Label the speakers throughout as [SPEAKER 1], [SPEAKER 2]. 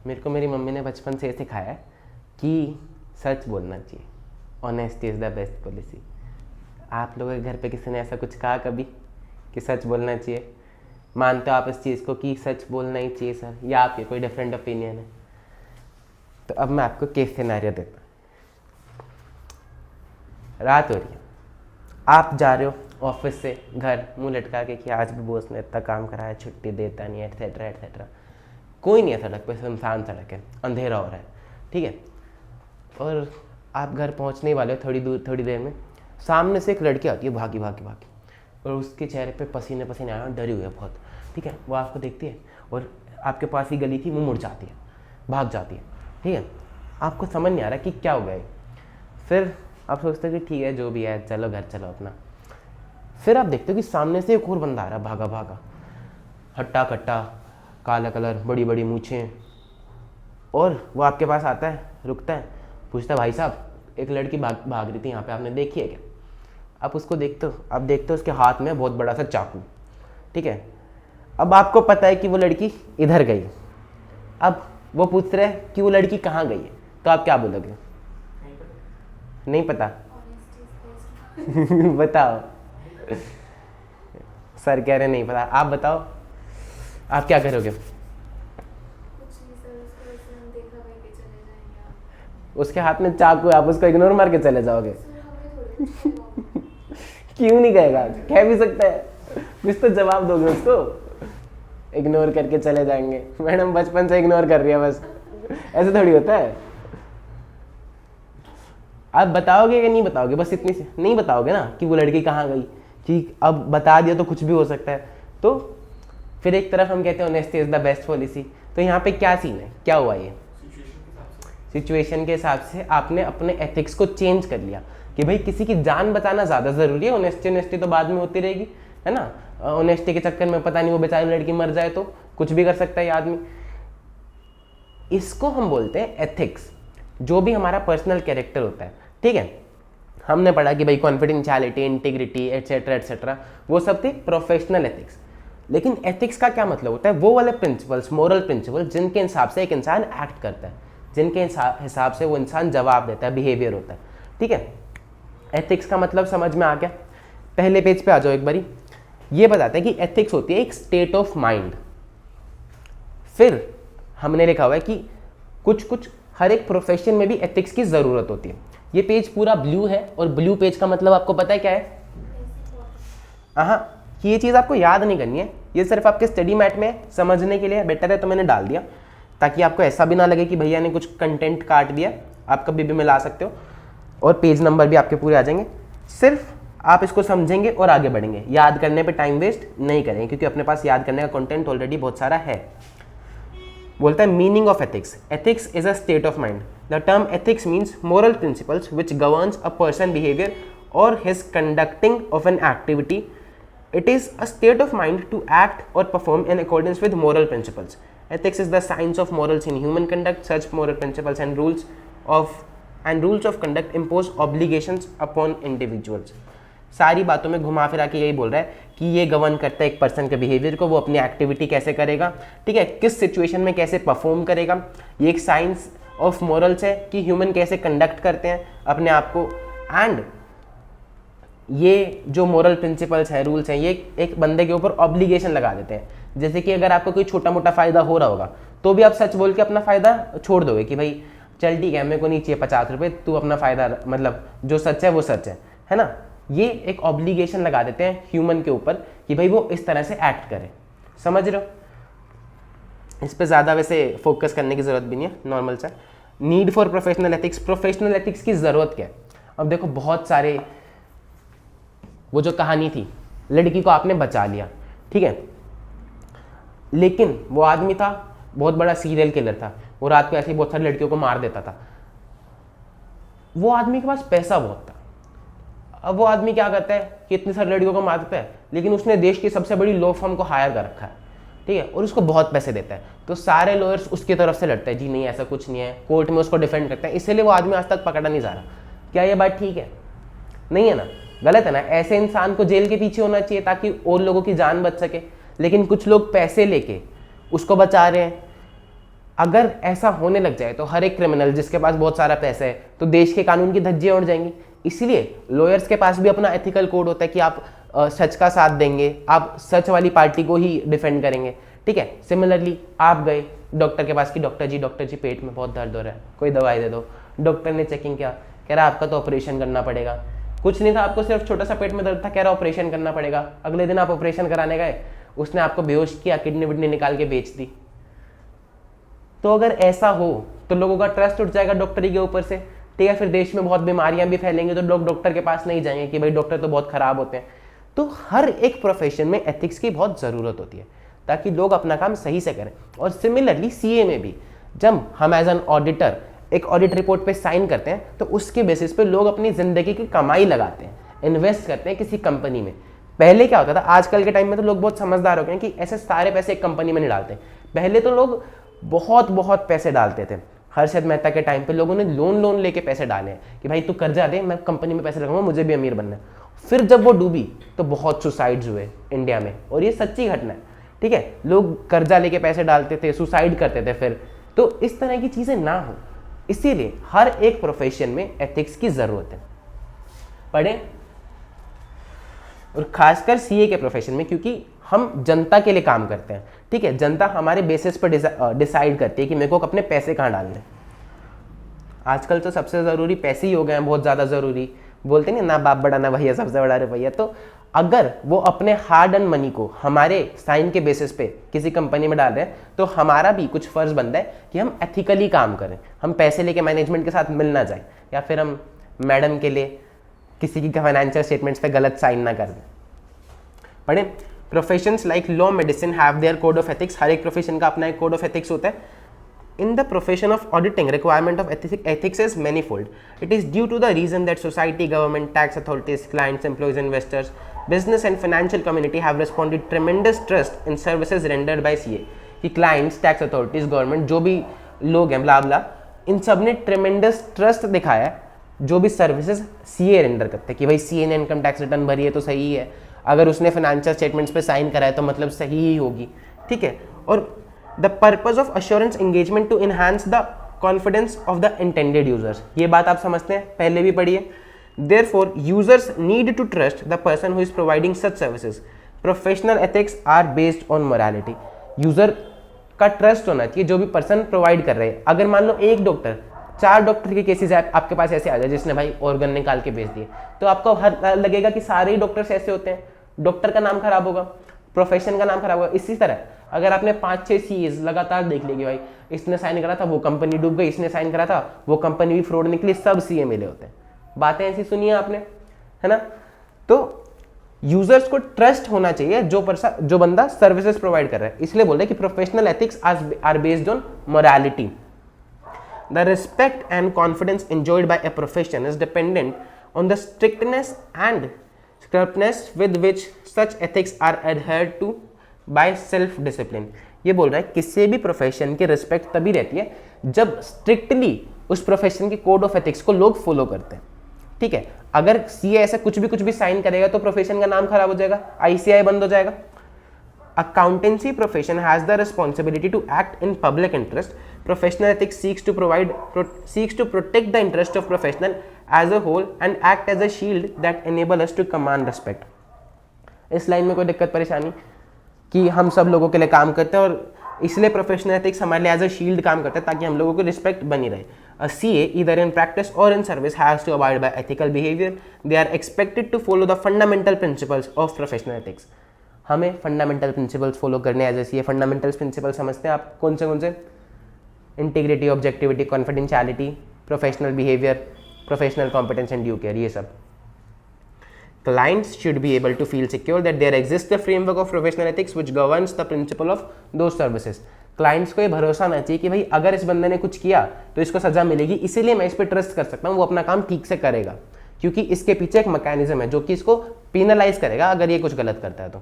[SPEAKER 1] मेरे को मेरी मम्मी ने बचपन से सिखाया है कि सच बोलना चाहिए, honesty is the best policy. आप लोगों के घर पे किसी ने ऐसा कुछ कहा कभी कि सच बोलना चाहिए? मानते हो आप इस चीज़ को कि सच बोलना ही चाहिए सर, या आपके कोई डिफरेंट ओपिनियन है? तो अब मैं आपको केस सिनेरियो देता हूँ। रात हो रही है, आप जा रहे हो ऑफिस से घर मुंह लटका के कि आज भी बॉस ने इतना काम कराया, छुट्टी देता नहीं, एटसेट्रा एटसेट्रा। कोई नहीं है सड़क पे, सुनसान सड़क है, अंधेरा हो रहा है, ठीक है। और आप घर पहुंचने वाले हो थोड़ी देर में, सामने से एक लड़की आती है भागी भागी भागी, और उसके चेहरे पे पसीने पसीने आया, डरी हुई है बहुत, ठीक है। वो आपको देखती है और आपके पास ही गली थी, वो मुड़ जाती है, भाग जाती है, ठीक है। आपको समझ नहीं आ रहा कि क्या हो गया। फिर आप सोचते हो कि ठीक है जो भी है, चलो घर चलो अपना। फिर आप देखते हो कि सामने से एक और बंदा आ रहा है, भागा भागा, हट्टा कट्टा, काला कलर, बड़ी बड़ी मूछें, और वो आपके पास आता है, रुकता है, पूछता है भाई साहब एक लड़की भाग रही थी यहाँ पे, आपने देखी है क्या? आप उसको देखते हो, आप देखते हो उसके हाथ में बहुत बड़ा सा चाकू, ठीक है। अब आपको पता है कि वो लड़की इधर गई, अब वो पूछ रहे हैं कि वो लड़की कहाँ गई है, तो आप क्या बोलोगे? नहीं पता। बताओ। सर कह रहे नहीं पता, आप बताओ आप क्या करोगे? उसके हाथ में चाकू है, आप उसको इग्नोर मार के चले जाओगे? क्यों नहीं कहेगा? कह भी सकता है, कुछ तो जवाब दोगे उसको। इग्नोर करके चले जाएंगे, मैडम बचपन से इग्नोर कर रही है बस, ऐसे थोड़ी होता है। आप बताओगे कि नहीं बताओगे? बस इतनी से नहीं बताओगे ना कि वो लड़की कहाँ गई, ठीक। अब बता दिया तो कुछ भी हो सकता है। तो फिर एक तरफ हम कहते हैं honesty is the best policy. तो यहाँ पे क्या सीन है, क्या हुआ? ये सिचुएशन के हिसाब से आपने अपने एथिक्स को चेंज कर लिया कि भाई किसी की जान बचाना ज़्यादा ज़रूरी है, ऑनेस्टी तो बाद में होती रहेगी, है ना। ऑनेस्टी के चक्कर में पता नहीं वो बेचारी लड़की मर जाए तो कुछ भी कर सकता है ये आदमी। इसको हम बोलते हैं एथिक्स, जो भी हमारा पर्सनल कैरेक्टर होता है, ठीक है। हमने पढ़ा कि भाई कॉन्फिडेंशियलिटी, इंटीग्रिटी एटसेट्रा एटसेट्रा, वो सब थे प्रोफेशनल एथिक्स। लेकिन एथिक्स का क्या मतलब होता है? वो वाले प्रिंसिपल्स, मोरल प्रिंसिपल जिनके हिसाब से एक इंसान एक्ट करता है, जिनके हिसाब से वो इंसान जवाब देता है, बिहेवियर होता है, ठीक है। एथिक्स का मतलब समझ में आ गया? पहले पेज पे आ जाओ एक बारी। ये बताते हैं कि एथिक्स होती है एक स्टेट ऑफ माइंड। फिर हमने लिखा हुआ है कि कुछ हर एक प्रोफेशन में भी एथिक्स की ज़रूरत होती है। ये पेज पूरा ब्लू है, और ब्लू पेज का मतलब आपको पता है क्या है? हाँ, ये चीज़ आपको याद नहीं करनी है, ये सिर्फ आपके स्टडी मैट में समझने के लिए बेटर है, तो मैंने डाल दिया ताकि आपको ऐसा भी ना लगे कि भैया ने कुछ कंटेंट काट दिया। आप कभी भी मिला सकते हो, और पेज नंबर भी आपके पूरे आ जाएंगे। सिर्फ आप इसको समझेंगे और आगे बढ़ेंगे, याद करने पे टाइम वेस्ट नहीं करेंगे, क्योंकि अपने पास याद करने का कंटेंट ऑलरेडी बहुत सारा है। बोलता है meaning of ethics. Ethics is a state of mind. The term ethics means moral principles which governs a person behaviour और his conducting of an activity. It is a state of mind to act or perform in accordance with moral principles. Ethics is the science of morals in human conduct. Such moral principles and rules of conduct impose obligations upon individuals. सारी बातों में घुमा फिरा के यही बोल रहा है कि ये गवर्न करता है एक पर्सन के बिहेवियर को, वो अपनी एक्टिविटी कैसे करेगा, ठीक है, किस सिचुएशन में कैसे परफॉर्म करेगा। ये एक साइंस ऑफ मॉरल्स है कि ह्यूमन कैसे कंडक्ट करते हैं अपने आप को। एंड ये जो मोरल प्रिंसिपल्स हैं, रूल्स हैं, ये एक बंदे के ऊपर ऑब्लिगेशन लगा देते हैं। जैसे कि अगर आपको कोई छोटा मोटा फ़ायदा हो रहा होगा तो भी आप सच बोल के अपना फ़ायदा छोड़ दोगे कि भाई चल ठीक है, मेरे को नहीं चाहिए 50 रुपये, तू अपना फ़ायदा, मतलब जो सच है वो सच है ना। ये एक ऑब्लिगेशन लगा देते हैं ह्यूमन के ऊपर कि भाई वो इस तरह से एक्ट करे। समझ रहे हो? इस पर ज़्यादा वैसे फोकस करने की ज़रूरत भी नहीं है, नॉर्मल सा। Need for professional ethics. Professional ethics की ज़रूरत क्या है? अब देखो, बहुत सारे, वो जो कहानी थी, लड़की को आपने बचा लिया, ठीक है, लेकिन वो आदमी था बहुत बड़ा सीरियल किलर था, वो रात को ऐसे ही बहुत सारी लड़कियों को मार देता था। वो आदमी के पास पैसा बहुत था। अब वो आदमी क्या करता है कि इतनी सारी लड़कियों को मार देता है, लेकिन उसने देश की सबसे बड़ी लॉ फर्म को हायर कर रखा है, ठीक है, और उसको बहुत पैसे देता है। तो सारे लॉयर्स उसकी तरफ से लड़ते हैं, जी नहीं ऐसा कुछ नहीं है, कोर्ट में उसको डिफेंड करते हैं, इसलिए वो आदमी आज तक पकड़ा नहीं जा रहा। क्या ये बात ठीक है? नहीं है ना, गलत है ना। ऐसे इंसान को जेल के पीछे होना चाहिए ताकि और लोगों की जान बच सके, लेकिन कुछ लोग पैसे लेके उसको बचा रहे हैं। अगर ऐसा होने लग जाए तो हर एक क्रिमिनल जिसके पास बहुत सारा पैसा है तो देश के कानून की धज्जियां उड़ जाएंगी। इसीलिए लॉयर्स के पास भी अपना एथिकल कोड होता है कि आप सच का साथ देंगे, आप सच वाली पार्टी को ही डिफेंड करेंगे, ठीक है। सिमिलरली आप गए डॉक्टर के पास कि डॉक्टर जी पेट में बहुत दर्द हो रहा है, कोई दवाई दे दो। डॉक्टर ने चेकिंग किया, कह रहा आपका तो ऑपरेशन करना पड़ेगा। कुछ नहीं था, आपको सिर्फ छोटा सा पेट में दर्द था, कह रहा ऑपरेशन करना पड़ेगा। अगले दिन आप ऑपरेशन कराने गए, उसने आपको बेहोश किया, किडनी विडनी निकाल के बेच दी। तो अगर ऐसा हो तो लोगों का ट्रस्ट उठ जाएगा डॉक्टरी के ऊपर से, ठीक है। फिर देश में बहुत बीमारियां भी फैलेंगी तो लोग डॉक्टर के पास नहीं जाएंगे कि भाई डॉक्टर तो बहुत खराब होते हैं। तो हर एक प्रोफेशन में एथिक्स की बहुत ज़रूरत होती है ताकि लोग अपना काम सही से करें। और सिमिलरली सीए में भी जब हम एज एन ऑडिटर एक ऑडिट रिपोर्ट पे साइन करते हैं तो उसके बेसिस पे लोग अपनी ज़िंदगी की कमाई लगाते हैं, इन्वेस्ट करते हैं किसी कंपनी में। पहले क्या होता था, आजकल के टाइम में तो लोग बहुत समझदार हो गए हैं कि ऐसे सारे पैसे एक कंपनी में नहीं डालते। पहले तो लोग बहुत बहुत पैसे डालते थे। हर्षद मेहता के टाइम पे लोगों ने लोन लेके पैसे डाले हैं कि भाई तू कर्जा दे, मैं कंपनी में पैसे लगाऊंगा, मुझे भी अमीर बनना है। फिर जब वो डूबी तो बहुत सुसाइड्स हुए इंडिया में, और ये सच्ची घटना है, ठीक है। लोग कर्जा लेके पैसे डालते थे, सुसाइड करते थे फिर। तो इस तरह की चीज़ें ना हो, इसीलिए हर एक प्रोफेशन में एथिक्स की ज़रूरत है। पढ़ें, और खासकर सीए के प्रोफेशन में, क्योंकि हम जनता के लिए काम करते हैं, ठीक है। जनता हमारे बेसिस पर डिसाइड करती है कि मेरे को अपने पैसे कहाँ डालने। आजकल तो सबसे ज़रूरी पैसे ही हो गए हैं, बहुत ज़्यादा ज़रूरी। बोलते नहीं ना बाप बड़ा ना भैया, सबसे बड़ा रुपया। तो अगर वो अपने हार्ड अर्न मनी को हमारे साइन के बेसिस पे किसी कंपनी में डाल रहे हैं तो हमारा भी कुछ फ़र्ज़ बनता है कि हम एथिकली काम करें। हम पैसे लेके मैनेजमेंट के साथ मिल ना जाए, या फिर हम मैडम के लिए किसी की फाइनेंशियल स्टेटमेंट्स पे गलत साइन ना कर दें। पढ़े, professions like law, medicine have their code of ethics. हर एक प्रोफेशन का अपना एक कोड ऑफ एथिक्स होता है। In the profession of auditing, requirement of ethics is manifold. It is due to the reason that society, government, tax authorities, clients, employees, investors, business and financial community have responded tremendous trust in services rendered by CA. कि clients, tax authorities, government, जो भी लोग हैं blah blah, इन सब ने tremendous trust दिखाया जो भी सर्विसेज CA रेंडर करते हैं कि भाई CA ने इनकम टैक्स रिटर्न भरी है तो सही है, अगर उसने फाइनेंशियल स्टेटमेंट्स पे साइन करा है तो मतलब सही ही होगी, ठीक है। और The purpose of assurance engagement to enhance the confidence of the intended users. ये बात आप समझते हैं, पहले भी पढ़ी है। Therefore, users need to trust the person who is providing such services. Professional ethics are based on morality. User का ट्रस्ट होना चाहिए जो भी पर्सन प्रोवाइड कर रहे हैं। अगर मान लो एक डॉक्टर, 4 डॉक्टर के केसेस आपके पास ऐसे आ जाए जिसने भाई ऑर्गन निकाल के बेच दिए, तो आपको हर लगेगा कि सारे ही डॉक्टर्स ऐसे होते हैं, डॉक्टर का नाम खराब होगा, प्रोफेशन का नाम खराब होगा। इसी तरह अगर आपने 5-6 सीएस लगातार देख लेगी, भाई इसने साइन करा था वो कंपनी डूब गई, इसने साइन करा था वो कंपनी भी फ्रॉड निकली, सब सीए मिले होते हैं। बातें ऐसी सुनी है आपने, है ना। तो यूजर्स को ट्रस्ट होना चाहिए जो बंदा सर्विसेज प्रोवाइड कर रहा है। इसलिए बोल रहे हैं कि professional ethics are based on morality. The respect and confidence enjoyed by a profession is dependent on the strictness and scrupulousness with which such ethics are adhered to by self discipline. ये बोल रहा है किसी भी profession की respect तभी रहती है जब स्ट्रिक्टली उस प्रोफेशन के कोड ऑफ एथिक्स को लोग फॉलो करते हैं, ठीक है। अगर सीए ऐसा कुछ भी साइन करेगा तो प्रोफेशन का नाम खराब हो जाएगा, आईसीआई बंद हो जाएगा। Accountancy profession has the responsibility to act in public interest. Professional ethics seeks to protect the interest of professional as a whole and act as a shield that enable us to command respect. इस line में कोई दिक्कत परेशानी कि हम सब लोगों के लिए काम करते हैं और इसलिए प्रोफेशनल एथिक्स हमारे लिए एज अ शील्ड काम करता है ताकि हम लोगों को रिस्पेक्ट बनी रहे। A CA, either in practice or in service, has to abide by ethical behavior. They are expected to follow the fundamental principles of professional ethics. हमें फंडामेंटल प्रिंसिपल्स फॉलो करने as a CA. Fundamental principle समझते हैं आप कौन से? Integrity, objectivity, confidentiality, professional behaviour, professional competence and due care, ये सब। Clients should be able to feel secure that there exists a framework of professional ethics which governs the principle of those services. Clients को ये भरोसा ना चाहिए कि भाई अगर इस बंदे ने कुछ किया तो इसको सजा मिलेगी, इसीलिए मैं इस पर ट्रस्ट कर सकता हूँ, वो अपना काम ठीक से करेगा, क्योंकि इसके पीछे एक मैकेनिज्म है जो कि इसको पेनलाइज करेगा अगर ये कुछ गलत करता है तो।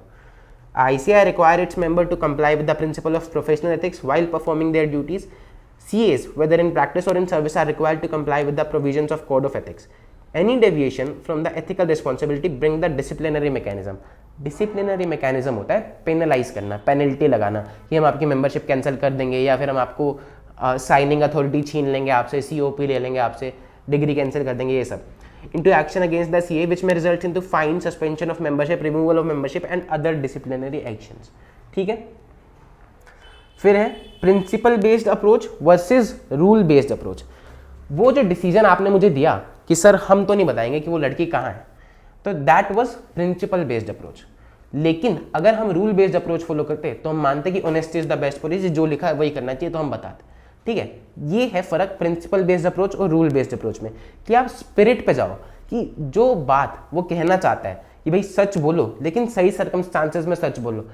[SPEAKER 1] ICAI require its member to comply with the principle of professional ethics while performing their duties. CAs, whether in practice or in service, are required to comply with the provisions of code of ethics. Any deviation from the ethical responsibility bring the disciplinary mechanism. Disciplinary mechanism होता है penalise करना, penalty लगाना कि हम आपकी membership cancel कर देंगे या फिर हम आपको साइनिंग अथॉरिटी छीन लेंगे आपसे, COP ले लेंगे आपसे, डिग्री कैंसिल कर देंगे, ये सब। into action against the CA which may result into fine, suspension of membership, removal of membership and other disciplinary actions। ठीक है। फिर है principle based approach versus rule based approach. वो जो डिसीजन आपने मुझे दिया कि सर हम तो नहीं बताएंगे कि वो लड़की कहाँ है, तो that was principle based approach. लेकिन अगर हम रूल बेस्ड अप्रोच फॉलो करते तो हम मानते कि honesty is the best policy, जो लिखा है वही करना चाहिए, तो हम बताते। ठीक है, ये है फर्क प्रिंसिपल बेस्ड अप्रोच और रूल बेस्ड अप्रोच में, कि आप स्पिरिट पे जाओ कि जो बात वो कहना चाहता है कि भाई सच बोलो, लेकिन सही सर्कमस्टांसेस में सच बोलो।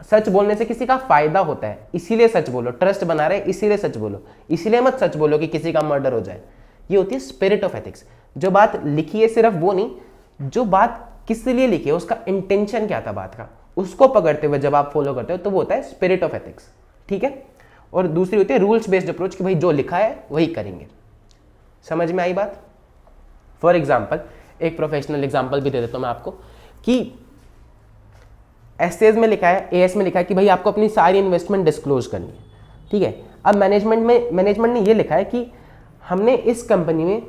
[SPEAKER 1] सच बोलने से किसी का फायदा होता है, इसीलिए सच बोलो। ट्रस्ट बना रहे इसीलिए सच बोलो, इसीलिए मत सच बोलो कि किसी का मर्डर हो जाए। ये होती है स्पिरिट ऑफ एथिक्स। जो बात लिखी है सिर्फ वो नहीं, जो बात किस लिए लिखी है, उसका इंटेंशन क्या था बात का, उसको पकड़ते हुए जब आप फॉलो करते हो तो वो होता है स्पिरिट ऑफ एथिक्स। ठीक है। और दूसरी होती है रूल्स बेस्ड अप्रोच, कि भाई जो लिखा है वही करेंगे। समझ में आई बात? फॉर एग्जाम्पल, एक प्रोफेशनल एग्जाम्पल भी दे देता हूं मैं आपको, कि एसएस में लिखा है, एएस में लिखा है कि भाई आपको अपनी सारी इन्वेस्टमेंट डिस्क्लोज करनी है। ठीक है। अब मैनेजमेंट ने ये लिखा है कि हमने इस कंपनी में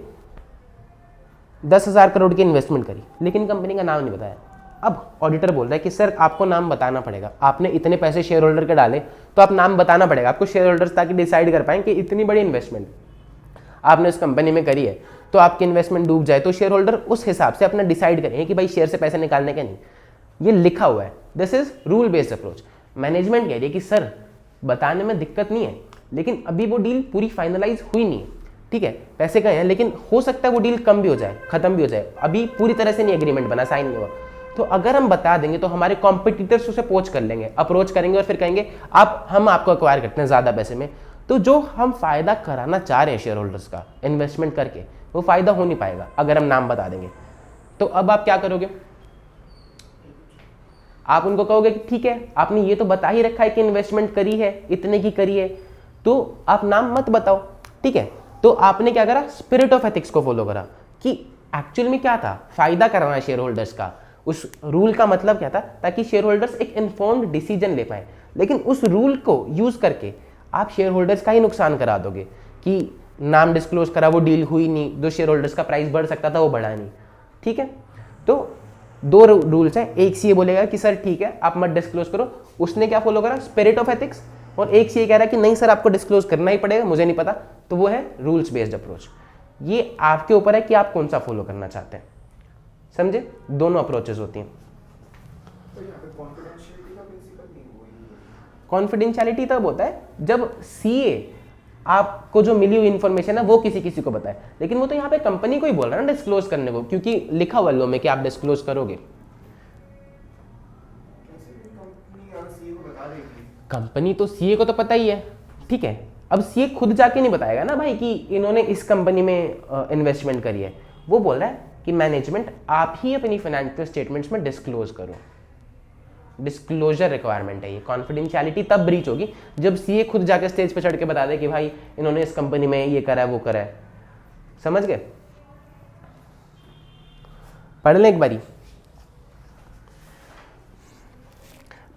[SPEAKER 1] 10,000 करोड़ की इन्वेस्टमेंट करी, लेकिन कंपनी का नाम नहीं बताया। अब ऑडिटर बोल रहा है कि सर आपको नाम बताना पड़ेगा, आपने इतने पैसे शेयर होल्डर के डाले तो आप नाम बताना पड़ेगा आपको शेयर होल्डर्स, ताकि डिसाइड कर पाएं कि इतनी बड़ी इन्वेस्टमेंट आपने उस कंपनी में करी है तो आपकी इन्वेस्टमेंट डूब जाए तो शेयर होल्डर उस हिसाब से अपना डिसाइड करेंगे कि भाई शेयर से पैसे निकालने के नहीं। ये लिखा हुआ है, this is rule based approach. Management कह रही है कि सर बताने में दिक्कत नहीं है, लेकिन अभी वो डील पूरी फाइनलाइज हुई नहीं है। ठीक है, पैसे गए हैं, लेकिन हो सकता है वो डील कम भी हो जाए, खत्म भी हो जाए, अभी पूरी तरह से नहीं एग्रीमेंट बना, साइन नहीं हुआ। तो अगर हम बता देंगे तो हमारे कॉम्पिटिटर्स उसे पोच कर लेंगे, अप्रोच करेंगे और फिर कहेंगे हम आपको अक्वायर करते हैं ज़्यादा पैसे में। तो जो हम फायदा कराना चाह रहे हैं शेयर होल्डर्स का इन्वेस्टमेंट करके, वो फायदा हो नहीं पाएगा अगर हम नाम बता देंगे। तो अब आप क्या करोगे? आप उनको कहोगे कि ठीक है आपने ये तो बता ही रखा है कि इन्वेस्टमेंट करी है, इतने की करी है, तो आप नाम मत बताओ। ठीक है। तो आपने क्या करा? स्पिरिट ऑफ एथिक्स को फॉलो करा कि एक्चुअल में क्या था, फायदा कराना शेयर होल्डर्स का। उस रूल का मतलब क्या था? ताकि शेयर होल्डर्स एक इन्फॉर्म्ड डिसीजन ले पाए। लेकिन उस रूल को यूज करके आप शेयर होल्डर्स का ही नुकसान करा दोगे कि नाम डिस्क्लोज करा, वो डील हुई नहीं, जो शेयर होल्डर्स का प्राइस बढ़ सकता था वो बढ़ा नहीं। ठीक है। तो दो रूल्स हैं, एक सीए बोलेगा कि सर ठीक है आप मत डिस्क्लोज करो, उसने क्या फॉलो करा? Spirit of ethics. और एक सीए कह रहा है कि नहीं सर आपको डिस्क्लोज करना ही पड़ेगा, मुझे नहीं पता, तो वो है रूल्स बेस्ड अप्रोच। ये आपके ऊपर है कि आप कौन सा फॉलो करना चाहते हैं। समझे? दोनों अप्रोचेस होती हैं। कॉन्फिडेंशियलिटी तब होता है जब सीए आपको जो मिली हुई इंफॉर्मेशन है वो किसी को बताए, लेकिन वो तो यहाँ पे कंपनी को ही बोल रहा है ना डिस्क्लोज करने को, क्योंकि लिखा हुआ लो में कि आप डिस्क्लोज करोगे। कंपनी तो सीए को तो पता ही है। ठीक है। अब सीए खुद जाके नहीं बताएगा ना भाई कि इन्होंने इस कंपनी में इन्वेस्टमेंट करी है, वो बोल रहा है कि मैनेजमेंट आप ही अपनी फाइनेंशियल स्टेटमेंट्स में डिस्क्लोज करो। डिस्क्लोजर रिक्वायरमेंट है ये। कॉन्फिडेंशियलिटी तब ब्रीच होगी जब सीए खुद जाके स्टेज पे चढ़ के बता दे कि भाई इन्होंने इस कंपनी में ये करा है वो करा है। समझ गए? पढ़ लें एक बारी।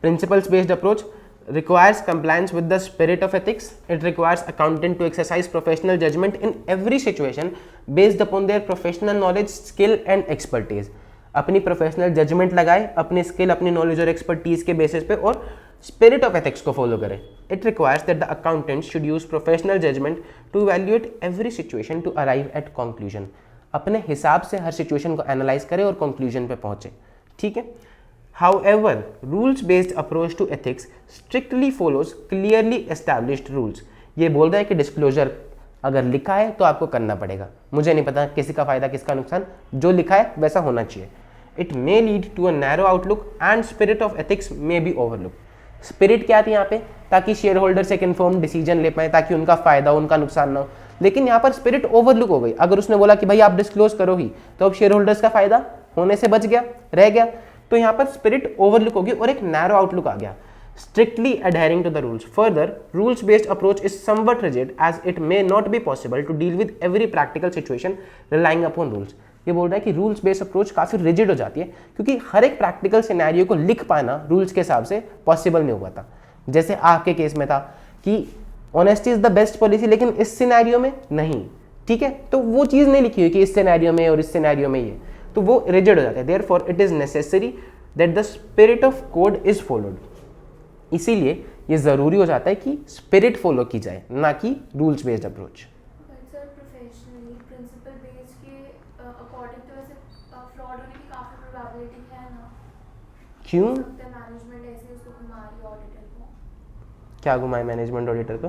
[SPEAKER 1] Principles based approach requires compliance with the spirit of ethics. It requires accountant to exercise professional judgment in every situation based upon their professional knowledge, skill and expertise. अपनी प्रोफेशनल जजमेंट लगाए, अपनी स्किल, अपनी knowledge और expertise के basis पे, और spirit of ethics को follow करें। It requires that the accountant should use professional judgement to evaluate every situation to arrive at conclusion. अपने हिसाब से हर सिचुएशन को एनालाइज करे और कंक्लूजन पे पहुंचे। ठीक है। However, rules-based approach to ethics strictly follows clearly established rules. ये बोल रहा है कि डिस्क्लोजर अगर लिखा है तो आपको करना पड़ेगा, मुझे नहीं पता किसी का फायदा किसका नुकसान, जो लिखा है वैसा होना चाहिए। It may lead to a narrow outlook and spirit of ethics may be overlooked. Spirit क्या थी यहाँ पे? ताकि शेयर होल्डर्स एक इन्फॉर्म डिसीजन ले पाए, ताकि उनका फायदा हो, उनका नुकसान ना हो। लेकिन यहाँ पर स्पिरिट ओवरलुक हो गई। अगर उसने बोला कि भाई आप डिस्क्लोज करो ही, तो अब शेयर होल्डर्स का फायदा होने से बच गया, रह गया। तो यहाँ पर स्पिरिट ओवरलुक होगी और एक नैरो आउटलुक आ गया। Strictly adhering to the rules. Further, rules-based approach is somewhat rigid as it may not be possible to deal with every practical situation relying upon rules. ये बोल रहा है कि रूल्स बेस्ड अप्रोच काफ़ी rigid हो जाती है, क्योंकि हर एक प्रैक्टिकल सिनेरियो को लिख पाना रूल्स के हिसाब से पॉसिबल नहीं हुआ था। जैसे आपके केस में था कि honesty is the best policy, लेकिन इस सिनेरियो में नहीं, ठीक है। तो वो चीज़ नहीं लिखी हुई कि इस सिनेरियो में और इस सिनेरियो में ये, तो वो रिजिड हो जाता है। Therefore it is necessary that the spirit of code is followed. इसीलिए ये ज़रूरी हो जाता है कि स्पिरिट फॉलो की जाए, ना कि रूल्स बेस्ड अप्रोच। क्यों? क्या घुमाए मैनेजमेंट ऑडिटर को?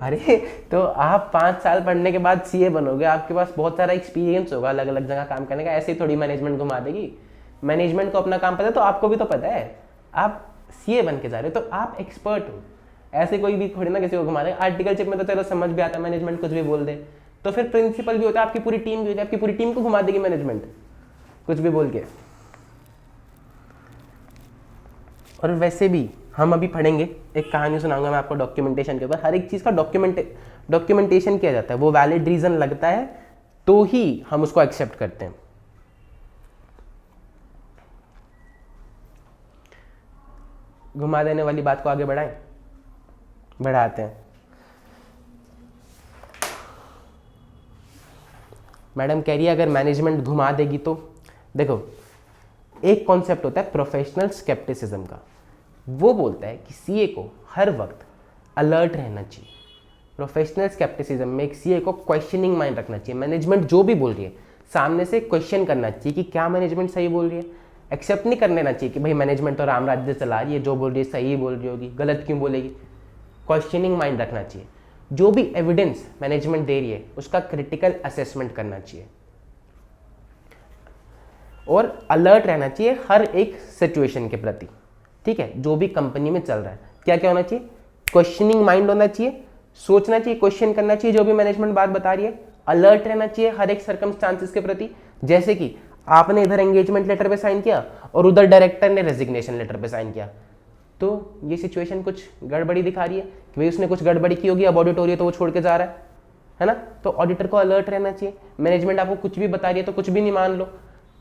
[SPEAKER 1] अरे तो आप 5 साल पढ़ने के बाद सीए बनोगे, आपके पास बहुत सारा एक्सपीरियंस होगा अलग अलग जगह काम करने का, ऐसे ही थोड़ी मैनेजमेंट घुमा देगी। मैनेजमेंट को अपना काम पता है, तो आपको भी तो पता है, आप सीए बन के जा रहे हो तो आप एक्सपर्ट हो। ऐसे कोई भी थोड़ी ना किसी को घुमा दे। आर्टिकलशिप में तो चलो समझ भी आता है, मैनेजमेंट कुछ भी बोल दे, तो फिर प्रिंसिपल भी होता है, आपकी पूरी टीम भी होती है, आपकी पूरी टीम को घुमा देगी मैनेजमेंट कुछ भी बोल के। और वैसे भी हम अभी पढ़ेंगे, एक कहानी सुनाऊंगा मैं आपको डॉक्यूमेंटेशन के ऊपर। हर एक चीज़ का डॉक्यूमेंटेशन किया जाता है, वो वैलिड रीज़न लगता है तो ही हम उसको एक्सेप्ट करते हैं। घुमा देने वाली बात को आगे बढ़ाते हैं। मैडम कह रही है अगर मैनेजमेंट घुमा देगी तो, देखो एक कॉन्सेप्ट होता है प्रोफेशनल स्केप्टिसिज्म का, वो बोलता है कि सीए को हर वक्त अलर्ट रहना चाहिए। प्रोफेशनल स्केप्टिसिज्म में एक सीए को क्वेश्चनिंग माइंड रखना चाहिए। मैनेजमेंट जो भी बोल रही है सामने से क्वेश्चन करना चाहिए कि क्या मैनेजमेंट सही बोल रही है। एक्सेप्ट नहीं कर लेना चाहिए कि भाई मैनेजमेंट तो राम राज्य चला रही है, जो बोल रही है सही बोल रही होगी, गलत क्यों बोलेगी। क्वेश्चनिंग माइंड रखना चाहिए। जो भी एविडेंस मैनेजमेंट दे रही है उसका क्रिटिकल असेसमेंट करना चाहिए और अलर्ट रहना चाहिए हर एक सिचुएशन के प्रति, ठीक है। जो भी कंपनी में चल रहा है क्या क्या होना चाहिए, क्वेश्चनिंग माइंड होना चाहिए, सोचना चाहिए, क्वेश्चन करना चाहिए जो भी मैनेजमेंट बात बता रही है, अलर्ट रहना चाहिए हर एक सर्कमस्टांसेस के प्रति। जैसे कि आपने इधर एंगेजमेंट लेटर पे साइन किया और उधर डायरेक्टर ने रेजिग्नेशन लेटर पे साइन किया, तो ये सिचुएशन कुछ गड़बड़ी दिखा रही है कि भाई उसने कुछ गड़बड़ी की होगी, अब ऑडिट हो रही है तो वो छोड़ के जा रहा है ना। तो ऑडिटर को अलर्ट रहना चाहिए। मैनेजमेंट आपको कुछ भी बता रही है तो कुछ भी नहीं मान लो,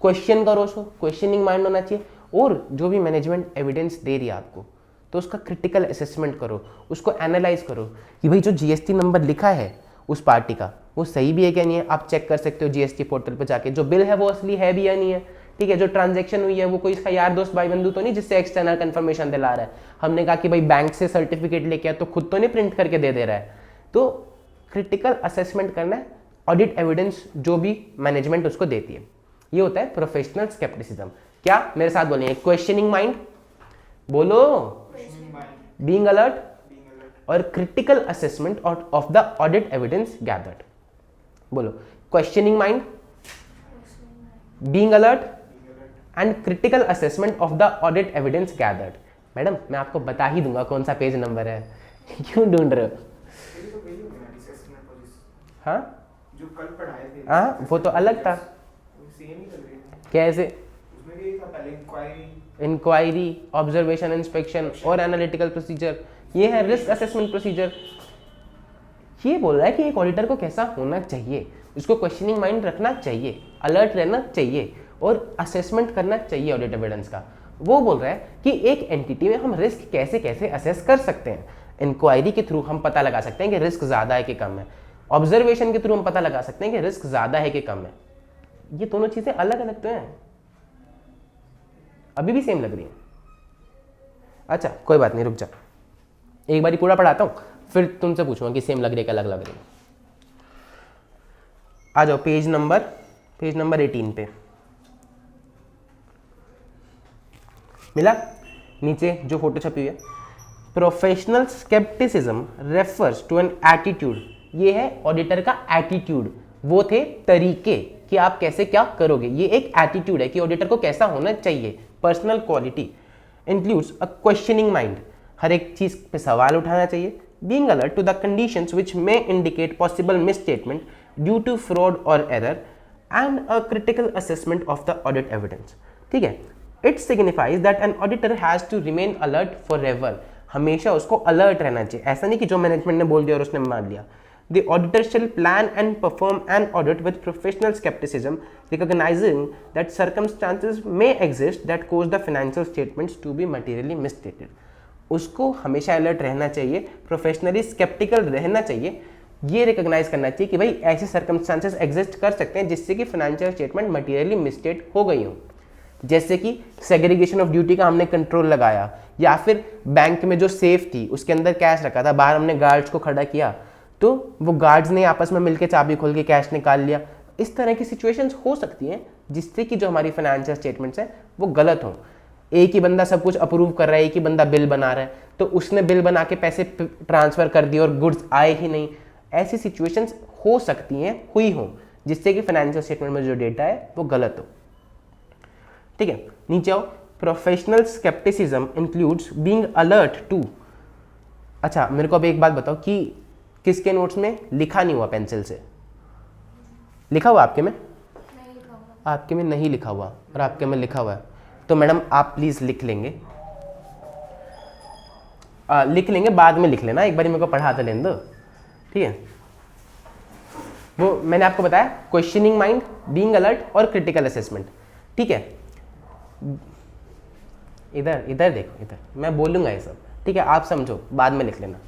[SPEAKER 1] क्वेश्चन करो उसको, क्वेश्चनिंग माइंड होना चाहिए। और जो भी मैनेजमेंट एविडेंस दे रही है आपको तो उसका क्रिटिकल असेसमेंट करो, उसको एनालाइज करो कि भाई जो जीएसटी नंबर लिखा है उस पार्टी का वो सही भी है क्या नहीं है। आप चेक कर सकते हो जीएसटी पोर्टल पर जाके, जो बिल है वो असली है भी या नहीं है, ठीक है। जो ट्रांजैक्शन हुई है वो कोई इसका यार दोस्त भाई बंधु तो नहीं जिससे एक्सटर्नल कंफर्मेशन दिला रहा है। हमने कहा कि भाई बैंक से सर्टिफिकेट लेके आया तो खुद तो नहीं प्रिंट करके दे रहा है। तो क्रिटिकल असेसमेंट करना है, ऑडिट एविडेंस जो भी मैनेजमेंट उसको देती है, ये होता है प्रोफेशनल स्केप्टिसिज्म। क्या मेरे साथ बोलेंगे, क्वेश्चनिंग माइंड, बोलो, बीइंग अलर्ट और critical assessment of the audit evidence gathered. बोलो, questioning mind, being alert and critical assessment of the audit evidence gathered. Madam मैं आपको बता ही दूंगा कौन सा पेज नंबर है, क्यों ढूंढ रहे हो? हाँ
[SPEAKER 2] जो कल पढ़ाए थे,
[SPEAKER 1] हाँ वो तो अलग था। कैसे? इंक्वायरी, ऑब्जर्वेशन, इंस्पेक्शन और एनालिटिकल प्रोसीजर, ये है रिस्क असेसमेंट प्रोसीजर। ये बोल रहा है कि एक ऑडिटर को कैसा होना चाहिए, उसको क्वेश्चनिंग माइंड रखना चाहिए, अलर्ट रहना चाहिए और असेसमेंट करना चाहिए ऑडिट एविडेंस का। वो बोल रहा है कि एक एंटिटी में हम रिस्क कैसे कैसे असेस कर सकते हैं। इंक्वायरी के थ्रू हम पता लगा सकते हैं कि रिस्क ज़्यादा है कि कम है, ऑब्जर्वेशन के थ्रू हम पता लगा सकते हैं कि रिस्क ज़्यादा है कि कम है। ये दोनों चीज़ें अलग अलग तो हैं, अभी भी सेम लग रही है। अच्छा कोई बात नहीं, रुक जा, एक बारी पूरा पढ़ाता हूँ फिर तुमसे पूछूंगा कि सेम लग रही है क्या अलग लग रही है। आ जाओ पेज नंबर 18 पे। मिला? नीचे जो फोटो छपी हुई है, professional scepticism refers to an attitude. ये है ऑडिटर का एटीट्यूड, वो थे तरीके कि आप कैसे क्या करोगे। ये एक एटीट्यूड है कि ऑडिटर को कैसा होना चाहिए, personal quality. Includes a questioning mind, हर एक चीज पे सवाल उठाना चाहिए। Being alert to the conditions which may indicate possible misstatement due to fraud और error and a critical assessment of the audit evidence. ठीक है, it signifies that an auditor has to remain alert forever. हमेशा उसको alert रहना चाहिए, ऐसा नहीं कि जो मैनेजमेंट ने बोल दिया और उसने मान लिया। The auditor shall plan and perform an audit with professional skepticism, recognizing that circumstances may exist that cause the financial statements to be materially misstated. उसको हमेशा अलर्ट रहना चाहिए, प्रोफेशनली स्केप्टिकल रहना चाहिए, ये रिकॉग्नाइज करना चाहिए कि भाई ऐसे सर्कमस्टांसेस एग्जिस्ट कर सकते हैं जिससे कि फाइनेंशियल स्टेटमेंट मटेरियली मिसस्टेट हो गई हो। जैसे कि सेग्रीगेशन ऑफ ड्यूटी का हमने कंट्रोल लगाया, या फिर बैंक में जो सेफ थी उसके अंदर कैश रखा था, बाहर हमने गार्ड्स को खड़ा किया तो वो गार्ड्स ने आपस में मिलकर चाबी खोल के कैश निकाल लिया। इस तरह की सिचुएशंस हो सकती हैं जिससे कि जो हमारी फाइनेंशियल स्टेटमेंट्स हैं वो गलत हों। एक ही बंदा सब कुछ अप्रूव कर रहा है, एक ही बंदा बिल बना रहा है, तो उसने बिल बना के पैसे ट्रांसफर कर दिए और गुड्स आए ही नहीं। ऐसी सिचुएशंस हो सकती हैं, हुई हों, जिससे कि फाइनेंशियल स्टेटमेंट में जो डेटा है वो गलत हो। ठीक है, नीचे आओ। Professional scepticism includes being alert to. अच्छा, मेरे को अब एक बात बताओ कि किसके नोट्स में लिखा नहीं हुआ पेंसिल से? लिखा हुआ आपके में?
[SPEAKER 2] नहीं लिखा हुआ।
[SPEAKER 1] आपके में नहीं लिखा हुआ और आपके में लिखा हुआ है, तो मैडम आप प्लीज लिख लेंगे। लिख लेंगे, बाद में लिख लेना, एक बार मेरे को पढ़ा तो लेने दो, ठीक है। वो मैंने आपको बताया, क्वेश्चनिंग माइंड, बीइंग अलर्ट और क्रिटिकल असेसमेंट। ठीक है, इधर इधर देखो, इधर मैं बोलूंगा ये सब, ठीक है, आप समझो, बाद में लिख लेना।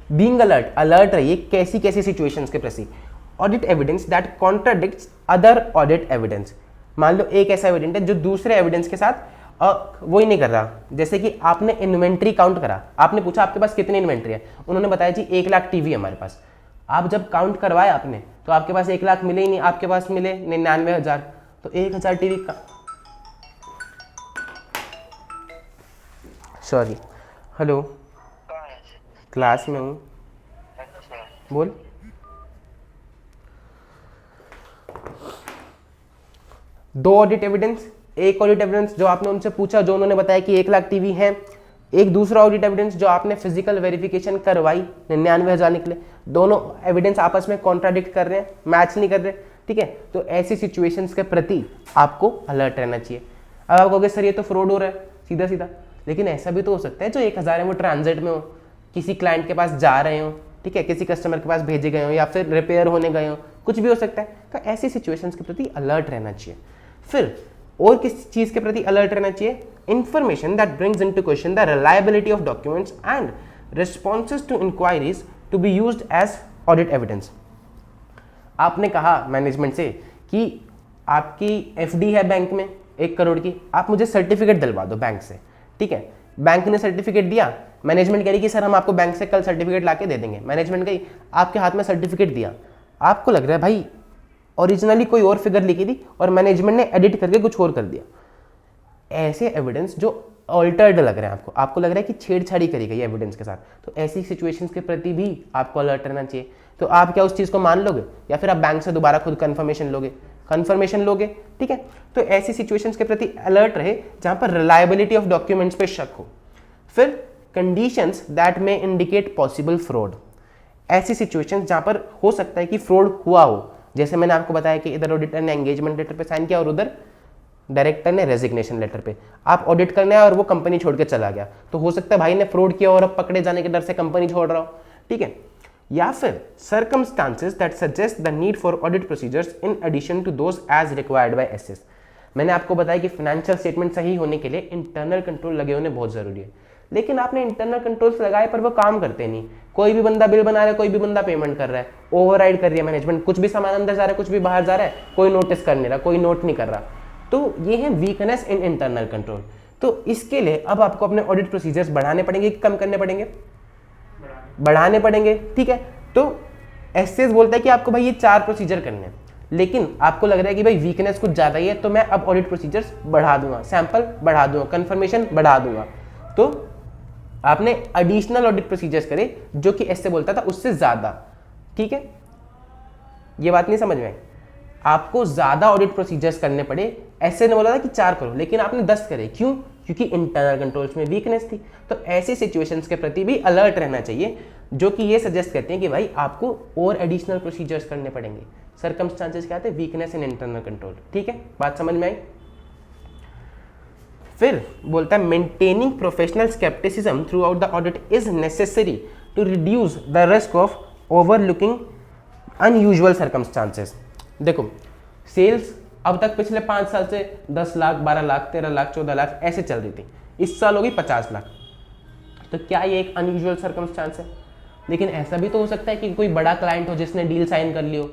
[SPEAKER 1] बीइंग अलर्ट, अलर्ट रहिए कैसी कैसी सिचुएशंस के प्रति। Audit evidence that contradicts other audit evidence. मान लो एक ऐसा एविडेंट है जो दूसरे एविडेंस के साथ वो ही नहीं कर रहा। जैसे कि आपने इन्वेंट्री काउंट करा, आपने पूछा आपके पास कितनी इन्वेंट्री है, उन्होंने बताया जी 1 लाख टीवी है हमारे पास। आप जब काउंट करवाए आपने तो आपके पास 1 लाख मिले ही नहीं, आपके पास मिले 99,000, तो 1,000 टीवी का, सॉरी, हेलो, क्लास में हूँ, बोल। दो ऑडिट एविडेंस, एक ऑडिट एविडेंस जो आपने उनसे पूछा, जो उन्होंने बताया कि 1 लाख टीवी है, एक दूसरा ऑडिट एविडेंस जो आपने फिजिकल वेरिफिकेशन करवाई, 99,000 निकले। दोनों एविडेंस आपस में कॉन्ट्राडिक्ट कर रहे हैं, मैच नहीं कर रहे, ठीक है। तो ऐसी सिचुएशंस के प्रति आपको अलर्ट रहना चाहिए। अब आप कहोगे सर ये तो फ्रॉड हो रहा है सीधा सीधा, लेकिन ऐसा भी तो हो सकता है जो 1,000 है वो ट्रांजिट में हो, किसी क्लाइंट के पास जा रहे हो, ठीक है, किसी कस्टमर के पास भेजे गए हो, या फिर रिपेयर होने गए हो, कुछ भी हो सकता है। तो ऐसी सिचुएशंस के प्रति अलर्ट रहना चाहिए। फिर और किस चीज के प्रति अलर्ट रहना चाहिए? Information that brings into question the reliability of documents and responses to inquiries to be used as audit evidence. आपने कहा मैनेजमेंट से कि आपकी एफडी है बैंक में 1 करोड़ की, आप मुझे सर्टिफिकेट दिलवा दो बैंक से, ठीक है। बैंक ने सर्टिफिकेट दिया, मैनेजमेंट कह रही कि सर हम आपको बैंक से कल सर्टिफिकेट लाके दे देंगे। मैनेजमेंट गई, आपके हाथ में सर्टिफिकेट दिया, आपको लग रहा है भाई ओरिजिनली कोई और फिगर लिखी थी और मैनेजमेंट ने एडिट करके कुछ और कर दिया। ऐसे एविडेंस जो ऑल्टर्ड लग रहे हैं आपको, आपको लग रहा है कि छेड़छाड़ी करी गई एविडेंस के साथ, तो ऐसी सिचुएशंस के प्रति भी आपको अलर्ट रहना चाहिए। तो आप क्या उस चीज़ को मान लोगे या फिर आप बैंक से दोबारा खुद कंफर्मेशन लोगे, ठीक है। तो ऐसी सिचुएशंस के प्रति अलर्ट रहे जहां पर रिलायबिलिटी ऑफ डॉक्यूमेंट्स पे शक हो। फिर कंडीशंस दैट में इंडिकेट पॉसिबल फ्रॉड, ऐसी सिचुएशंस जहां पर हो सकता है कि फ्रॉड हुआ हो। जैसे मैंने आपको बताया कि इधर ऑडिटर ने एंगेजमेंट लेटर पे साइन किया और उधर डायरेक्टर ने रेजिग्नेशन लेटर पे। आप ऑडिट करने आए और वो कंपनी छोड़ के चला गया, तो हो सकता है भाई ने फ्रॉड किया और अब पकड़े जाने के डर से कंपनी छोड़ रहा हो, ठीक है। या फिर circumstances that suggest the need for audit procedures in addition to those as required by SS। मैंने आपको बताया कि फाइनेंशियल स्टेटमेंट सही होने के लिए इंटरनल कंट्रोल लगे होने बहुत जरूरी है, लेकिन आपने इंटरनल कंट्रोल्स लगाए पर वो काम करते नहीं। कोई भी बंदा बिल बना रहा है, कोई भी बंदा पेमेंट कर रहा है, ओवरराइड कर रही है मैनेजमेंट, कुछ भी सामान अंदर जा रहा है, कुछ भी बाहर जा रहा है, कोई नोटिस कर नहीं रहा, कोई नोट नहीं कर रहा। तो ये है वीकनेस इन इंटरनल कंट्रोल। तो इसके लिए अब आपको अपने ऑडिट प्रोसीजर्स बढ़ाने पड़ेंगे कि कम करने पड़ेंगे? बढ़ाने पड़ेंगे, ठीक है। तो एसएस बोलता है कि आपको भाई ये 4 प्रोसीजर करने हैं, लेकिन आपको लग रहा है कि भाई वीकनेस कुछ ज़्यादा ही है, तो मैं अब ऑडिट प्रोसीजर्स बढ़ा दूंगा, सैंपल बढ़ा दूंगा, कंफर्मेशन बढ़ा दूंगा। तो आपने एडिशनल ऑडिट प्रोसीजर्स करे जो कि एसए बोलता था उससे ज़्यादा, ठीक है। ये बात नहीं समझ में आई? आपको ज़्यादा ऑडिट प्रोसीजर्स करने पड़े। एसए ने बोला था कि 4 करो, लेकिन आपने 10 करे, क्यों? क्योंकि इंटरनल कंट्रोल्स में वीकनेस थी। तो ऐसी सिचुएशंस के प्रति भी अलर्ट रहना चाहिए जो कि ये सजेस्ट करते हैं कि भाई आपको और एडिशनल प्रोसीजर्स करने पड़ेंगे। सर्कमस्टांसेस क्या आते हैं? वीकनेस इन इंटरनल कंट्रोल, ठीक है। बात समझ में आई? फिर बोलता है maintaining professional scepticism throughout the audit is necessary to reduce the risk of overlooking unusual circumstances. देखो, सेल्स अब तक पिछले 5 साल से 10 लाख, 12 लाख, 13 लाख, 14 लाख ऐसे चल रही थी। इस साल होगी 50 लाख। तो क्या ये एक अनयूजुअल सर्कमस्टांस है? लेकिन ऐसा भी तो हो सकता है कि कोई बड़ा क्लाइंट हो जिसने डील साइन कर ली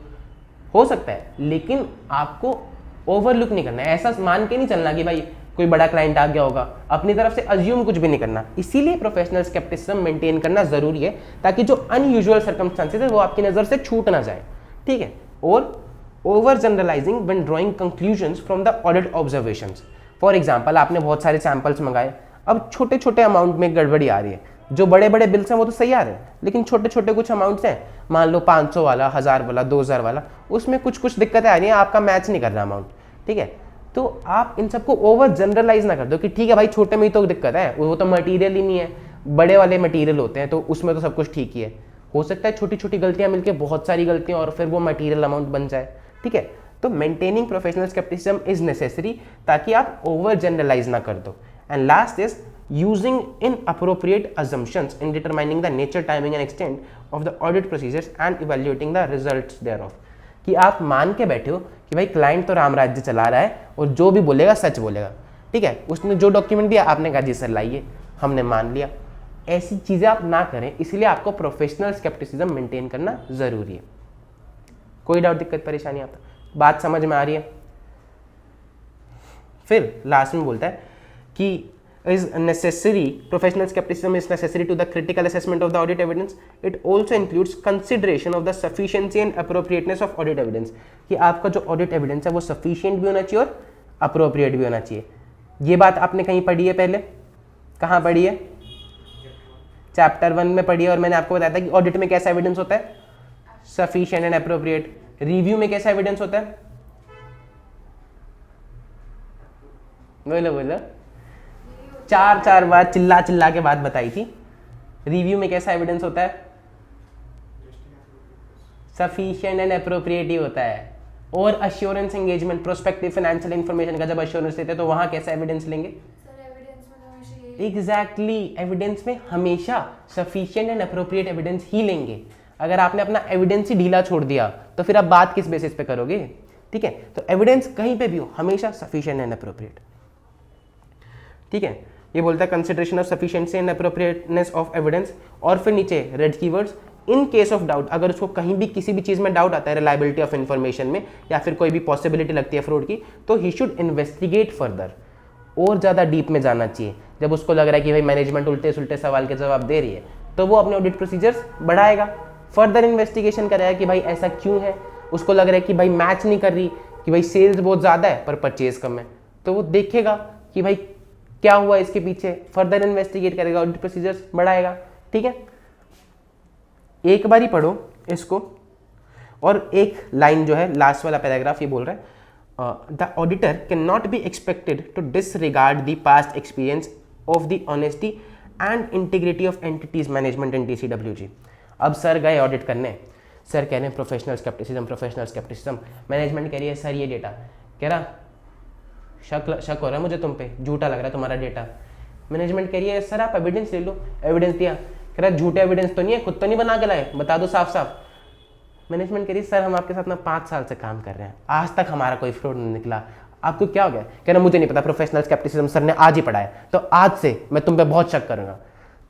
[SPEAKER 1] हो सकता है, लेकिन आपको ओवरलुक नहीं करना है, ऐसा मान के नहीं चलना कि भाई कोई बड़ा क्लाइंट आ गया होगा, अपनी तरफ से अज्यूम कुछ भी नहीं करना। इसीलिए प्रोफेशनल स्केप्टिसिज्म मेंटेन करना जरूरी है, ताकि जो अनयूजुअल सर्कमस्टांसेस है वो आपकी नजर से छूट ना जाए, ठीक है। और overgeneralising when drawing conclusions from the audit observations. For example, आपने बहुत सारे सैंपल्स मंगाए, अब छोटे छोटे अमाउंट में गड़बड़ी आ रही है, जो बड़े बड़े बिल्स हैं वो तो सही आ रहे हैं, लेकिन छोटे छोटे कुछ अमाउंट्स हैं, मान लो 500 वाला, 1000 वाला, 2000 वाला, उसमें कुछ कुछ दिक्कतें आ रही हैं, आपका मैच नहीं कर रहा अमाउंट, ठीक है। तो आप इन सबको ओवर जनरलाइज ना कर दो कि ठीक है भाई छोटे में ही तो दिक्कत है, वो तो मटेरियल ही नहीं है, बड़े वाले मटेरियल होते हैं तो उसमें तो सब कुछ ठीक ही है। हो सकता है छोटी छोटी गलतियां मिलकर बहुत सारी गलतियां और फिर वो मटेरियल अमाउंट बन जाए, ठीक है। तो maintaining professional scepticism is necessary, ताकि आप ओवर जनरलाइज ना कर दो। And last is using inappropriate assumptions in determining the nature, timing and extent of the audit procedures and evaluating the results thereof। कि आप मान के बैठे हो कि भाई क्लाइंट तो राम राज्य चला रहा है और जो भी बोलेगा सच बोलेगा, ठीक है, उसने जो डॉक्यूमेंट दिया आपने कहा जी सर लाइए, हमने मान लिया। ऐसी चीजें आप ना करें, इसलिए आपको प्रोफेशनल स्केप्टिसिज्म मेंटेन करना जरूरी है। कोई डाउट, दिक्कत, परेशानी आता, बात समझ में आ रही है? फिर लास्ट में बोलता है कि is necessary, professional skepticism is necessary to the critical assessment of the audit evidence. It also includes consideration of the sufficiency and appropriateness of audit evidence, कि आपका जो audit evidence है वो sufficient भी होना चाहिए और appropriate भी होना चाहिए। ये बात आपने कहीं पढ़ी है पहले? कहाँ पढ़ी है? चैप्टर 1 में पढ़ी है, और मैंने आपको बताया था कि ऑडिट में कैसा एविडेंस होता है? Sufficient and appropriate. रिव्यू में कैसा एविडेंस होता है? बोलो बोलो, चार बार चिल्ला चिल्ला के बात बताई थी। रिव्यू में कैसा एविडेंस होता है? सफिशिएंट एंड एप्रोप्रिएट ही होता है। और assurance engagement, prospective financial information का जब अश्योरेंस देते हैं तो वहां कैसा एविडेंस लेंगे? एग्जैक्टली, एविडेंस में हमेशा सफिशिएंट एंड एप्रोप्रिएट एविडेंस ही लेंगे। अगर आपने अपना एविडेंस ही ढीला छोड़ दिया तो फिर आप बात किस बेसिस पे करोगे, ठीक है। तो एविडेंस कहीं पे भी हो हमेशा सफिशिएंट एंड एप्रोप्रिएट, ठीक है। ये बोलता है consideration of sufficiency and appropriateness of evidence, और फिर नीचे red keywords, in case of doubt, अगर उसको कहीं भी किसी भी चीज में डाउट आता है, रिलायबिलिटी ऑफ इन्फॉर्मेशन में या फिर कोई भी पॉसिबिलिटी लगती है फ्रॉड की, तो ही शुड इन्वेस्टिगेट फर्दर, और ज़्यादा डीप में जाना चाहिए। जब उसको लग रहा है कि भाई मैनेजमेंट उल्टे सुल्टे सवाल के जवाब दे रही है, तो वो अपने ऑडिट प्रोसीजर्स बढ़ाएगा, फर्दर इन्वेस्टिगेशन करेगा कि भाई ऐसा क्यों है। उसको लग रहा है कि भाई मैच नहीं कर रही, कि भाई सेल्स बहुत ज़्यादा है पर परचेज कम है, तो वो देखेगा कि भाई क्या हुआ इसके पीछे, फर्दर इन्वेस्टिगेट करेगा, ऑडिट प्रोसीजर्स बढ़ाएगा, ठीक है। एक बार ही पढ़ो इसको, और एक लाइन जो है लास्ट वाला पैराग्राफ ये बोल रहा है, the auditor can not be expected to disregard the past experience of the honesty and integrity of entities management and DCWG। अब सर गए ऑडिट करने, सर कह रहे हैं प्रोफेशनल स्केप्टिसिज्म, मैनेजमेंट कह रही है सर ये डेटा, कह रहा शक हो रहा है मुझे तुम पे, झूठा लग रहा है तुम्हारा डेटा। मैनेजमेंट कह रही है सर आप एविडेंस ले लो, एविडेंस दिया, कह रहा है झूठे एविडेंस तो नहीं है, खुद तो नहीं बना के लाए, बता दो साफ साफ। मैनेजमेंट कह रही है सर हम आपके साथ ना 5 साल से काम कर रहे हैं, आज तक हमारा कोई फ्रॉड नहीं निकला, आपको क्या हो गया? कह रहा मुझे नहीं पता, प्रोफेशनल स्केप्टिसिज्म सर ने आज ही पढ़ाया, तो आज से मैं तुम पे बहुत शक करूंगा।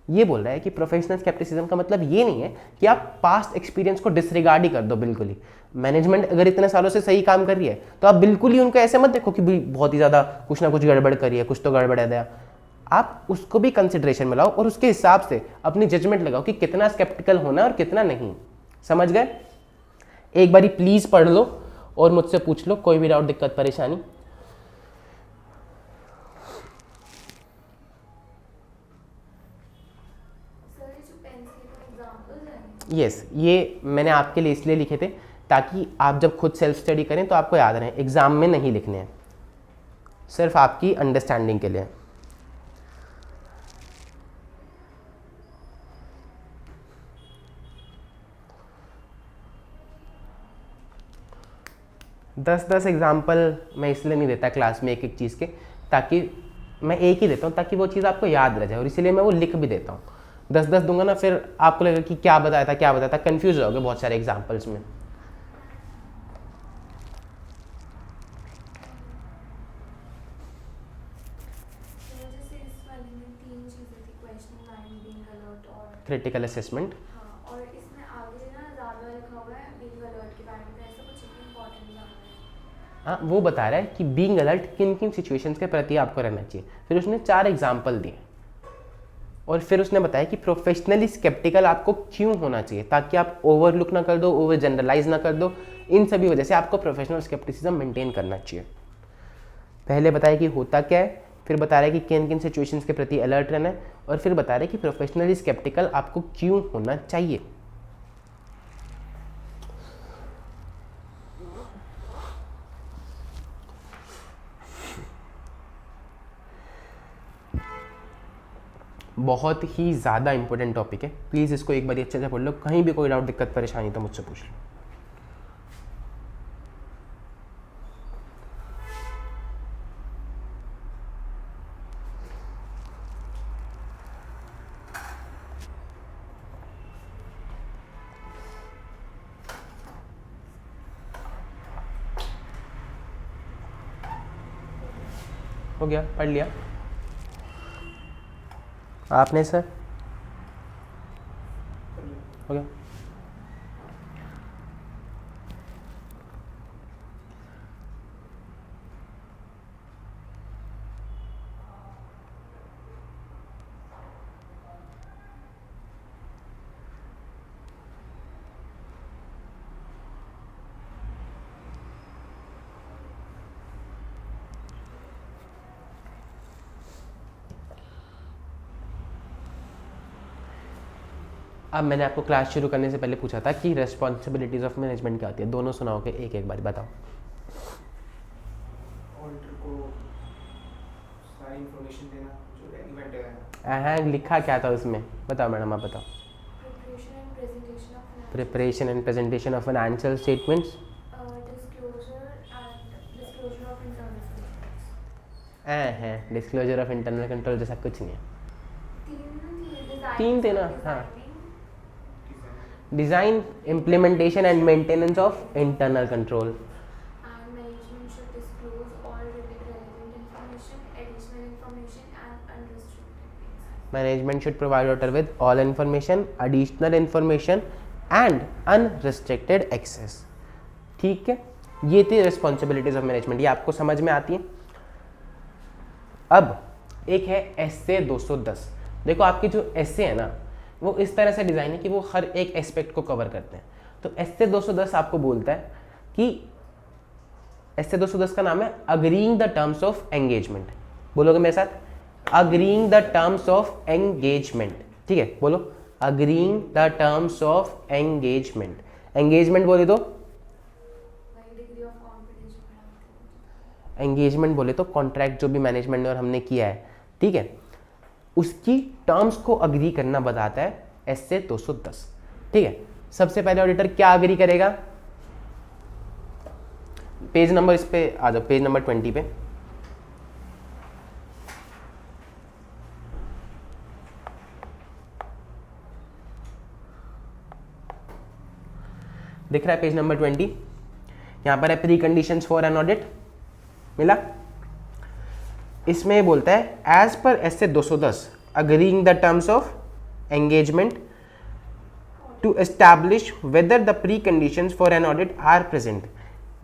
[SPEAKER 1] ये बोल रहा है कि प्रोफेशनल स्केप्टिसिज्म का मतलब ये नहीं है कि आप पास्ट एक्सपीरियंस को डिसरिगार्ड ही कर दो बिल्कुल ही। मैनेजमेंट अगर इतने सालों से सही काम कर रही है तो आप बिल्कुल ही उनको ऐसे मत देखो कि बहुत ही ज़्यादा कुछ ना कुछ गड़बड़ करी है, कुछ तो गड़बड़ है। आप उसको भी कंसिडरेशन में लाओ और उसके हिसाब से अपनी जजमेंट लगाओ कि कितना स्केप्टिकल होना और कितना नहीं। समझ गए? एक बारी प्लीज पढ़ लो और मुझसे पूछ लो कोई भी डाउट, दिक्कत, परेशानी। यस, ये मैंने आपके लिए इसलिए लिखे थे ताकि आप जब खुद सेल्फ स्टडी करें तो आपको याद रहे, एग्जाम में नहीं लिखने हैं, सिर्फ आपकी अंडरस्टैंडिंग के लिए। दस एग्जाम्पल मैं इसलिए नहीं देता क्लास में एक एक चीज़ के, ताकि मैं एक ही देता हूँ ताकि वो चीज़ आपको याद रह जाए, और इसीलिए मैं वो लिख भी देता हूँ। 10 दूंगा ना फिर आपको लगेगा कि क्या बताया था, कंफ्यूज हो जाओगे बहुत सारे एग्जाम्पल्स में। Critical assessment.
[SPEAKER 2] हाँ, और इसमें आगे ना ज़्यादा लिखा हुआ है बीइंग अलर्ट के बारे में, ऐसा कुछ इम्पोर्टेंट जाना है।
[SPEAKER 1] हाँ, वो बता रहा है कि बीइंग अलर्ट किन किन सिचुएशंस के प्रति आपको रहना चाहिए। फिर उसने 4 एग्जाम्पल दिए और फिर उसने बताया कि प्रोफेशनली स्केप्टिकल आपको क्यों होना चाहिए, ताकि आप ओवरलुक ना कर दो, ओवर जनरलाइज ना कर दो। इन सभी वजह से आपको प्रोफेशनल स्केप्टिसिज्म मेंटेन करना चाहिए। पहले बताया कि होता क्या है, फिर बता रहा है कि किन किन सिचुएशंस के प्रति अलर्ट रहना है, और फिर बता रहे हैं कि प्रोफेशनली स्केप्टिकल आपको क्यों होना चाहिए। बहुत ही ज़्यादा इंपॉर्टेंट टॉपिक है, प्लीज़ इसको एक बार अच्छे से पढ़ लो। कहीं भी कोई डाउट, दिक्कत, परेशानी तो मुझसे पूछ लो। हो गया, पढ़ लिया आपने सर? हो गया। अब मैंने आपको क्लास शुरू करने से पहले पूछा था कि रेस्पॉन्सिबिलिटीज ऑफ मैनेजमेंट क्या होती है, दोनों सुनाओगे एक एक बार बताओ।
[SPEAKER 3] ऑडिटर को सारी इंफॉर्मेशन देना जो रेलेवेंट है।
[SPEAKER 1] हाँ, लिखा क्या था उसमें, बताओ मैडम, आप बताओ।
[SPEAKER 2] Preparation and presentation of
[SPEAKER 1] preparation and presentation of financial statements,
[SPEAKER 2] disclosure of internal statements.
[SPEAKER 1] है डिस्क्लोजर ऑफ इंटरनल कंट्रोल जैसा कुछ नहीं है।
[SPEAKER 2] तीन
[SPEAKER 1] थे ना, हाँ। Design, implementation and maintenance of internal control.
[SPEAKER 2] And management should disclose all relevant information, additional information and unrestricted access.
[SPEAKER 1] Management should provide auditor with all information, additional information and unrestricted access. ठीक है, ये थी responsibilities of management, ये आपको समझ में आती है। अब एक है एसए 210। देखो आपकी जो एसए है ना, वो इस तरह से डिज़ाइन है कि वो हर एक एस्पेक्ट को कवर करते हैं। तो एसए 210 आपको बोलता है कि एसए 210 का नाम है agreeing the terms of engagement. बोलोगे मेरे साथ, agreeing the terms of engagement. ठीक है, बोलो, agreeing the terms of engagement. Engagement बोले तो,
[SPEAKER 2] डिग्री ऑफ कॉन्फिडेंस जो बढ़ाते
[SPEAKER 1] एंगेजमेंट बोले तो कॉन्ट्रैक्ट जो भी मैनेजमेंट ने और हमने किया है, ठीक है, उसकी टर्म्स को अग्री करना बताता है एसए 210। ठीक है, सबसे पहले ऑडिटर क्या अग्री करेगा? पेज नंबर, इस पे आ जाओ, पेज नंबर 20 पे। दिख रहा है पेज नंबर 20? यहां पर है preconditions for an audit, मिला? इसमें बोलता है as per SA 210 agreeing the terms of engagement to establish whether the preconditions for an audit are present.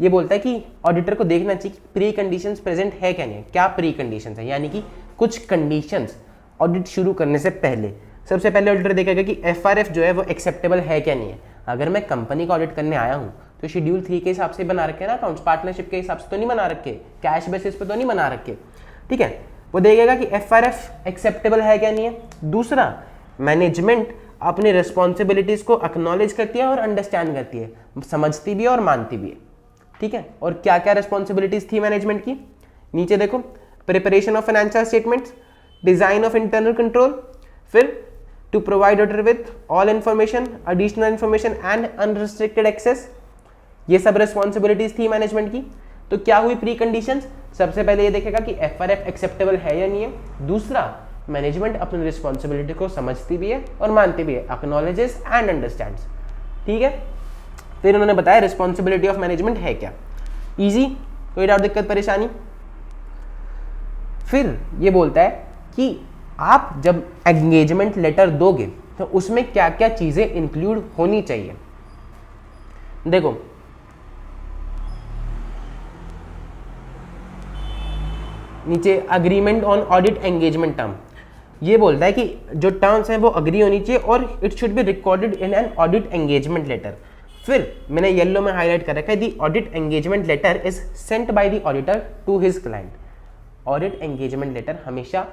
[SPEAKER 1] ये बोलता है कि ऑडिटर को देखना चाहिए कि प्री कंडीशंस प्रेजेंट है क्या नहीं है। क्या प्री कंडीशंस है? यानी कि कुछ कंडीशंस ऑडिट शुरू करने से पहले, सबसे पहले ऑडिटर देखेगा कि एफआरएफ जो है वो एक्सेप्टेबल है क्या नहीं है। अगर मैं कंपनी का ऑडिट करने आया हूँ तो शेड्यूल 3 के हिसाब से बना रखे ना अकाउंट्स, पार्टनरशिप के हिसाब से तो नहीं बना रखे, कैश बेसिस पे तो नहीं बना रखे। ठीक है, वो देखेगा कि एफआरएफ एक्सेप्टेबल है क्या नहीं है। दूसरा, मैनेजमेंट अपनी रिस्पॉन्सिबिलिटीज को एक्नॉलेज करती है और अंडरस्टैंड करती है, समझती भी है और मानती भी है। ठीक है, और क्या क्या रिस्पॉन्सिबिलिटीज थी मैनेजमेंट की, नीचे देखो, preparation of financial statements, design of internal control, फिर to provide auditor with all information, additional information and unrestricted access. ये सब रिस्पॉन्सिबिलिटीज थी मैनेजमेंट की। तो क्या हुई प्री कंडीशंस? सबसे पहले ये देखेगा कि एफआरएफ एक्सेप्टेबल है या नहीं है। दूसरा, मैनेजमेंट अपनी रिस्पॉन्सिबिलिटी को समझती भी है और मानती भी है, एक्नॉलेजेस एंड अंडरस्टैंड्स। ठीक है, फिर उन्होंने बताया रिस्पॉन्सिबिलिटी ऑफ मैनेजमेंट है क्या। इजी, कोई डाउट, दिक्कत, परेशानी? फिर ये बोलता है कि आप जब एंगेजमेंट लेटर दोगे तो उसमें क्या क्या चीज़ें इंक्लूड होनी चाहिए। देखो नीचे agreement on audit engagement term, ये बोलता है कि जो टर्म्स हैं वो अग्री होनी चाहिए और it should be recorded in an audit engagement letter. फिर मैंने येलो में हाईलाइट कर रखा है, the audit engagement letter is sent by the auditor to his client. Audit engagement letter हमेशा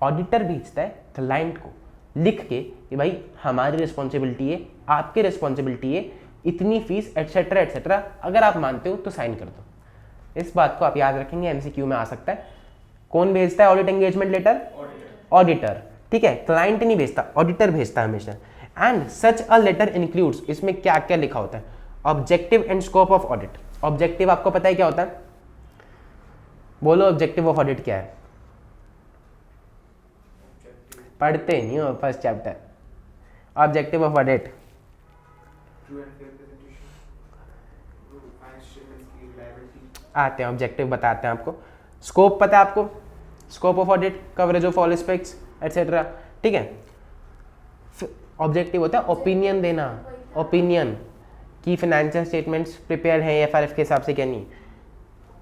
[SPEAKER 1] ऑडिटर भेजता है क्लाइंट को लिख के कि भाई हमारी रिस्पॉन्सिबिलिटी है, आपकी रिस्पॉन्सिबिलिटी है, इतनी फीस एटसेट्रा एटसेट्रा, अगर आप मानते हो तो साइन कर दो। इस बात को आप याद रखेंगे, एमसीक्यू में आ सकता है। कौन भेजता है ऑडिट एंगेजमेंट लेटर? ऑडिटर। ठीक है, क्लाइंट नहीं भेजता, ऑडिटर भेजता है हमेशा। And such a letter includes, इसमें क्या क्या लिखा होता है? Objective and scope of audit. Objective आपको पता है क्या होता है? बोलो ऑब्जेक्टिव ऑफ ऑडिट क्या है? पढ़ते नहीं हो first chapter. Objective of audit आते हैं, ऑब्जेक्टिव बताते हैं आपको। स्कोप पता है आपको? Scope of audit, coverage of all aspects etcetera. ठीक है, ऑब्जेक्टिव होता है ओपिनियन देना, ओपिनियन कि फाइनेंशियल स्टेटमेंट्स प्रिपेयर हैं एफआरएफ के हिसाब से क्या नहीं।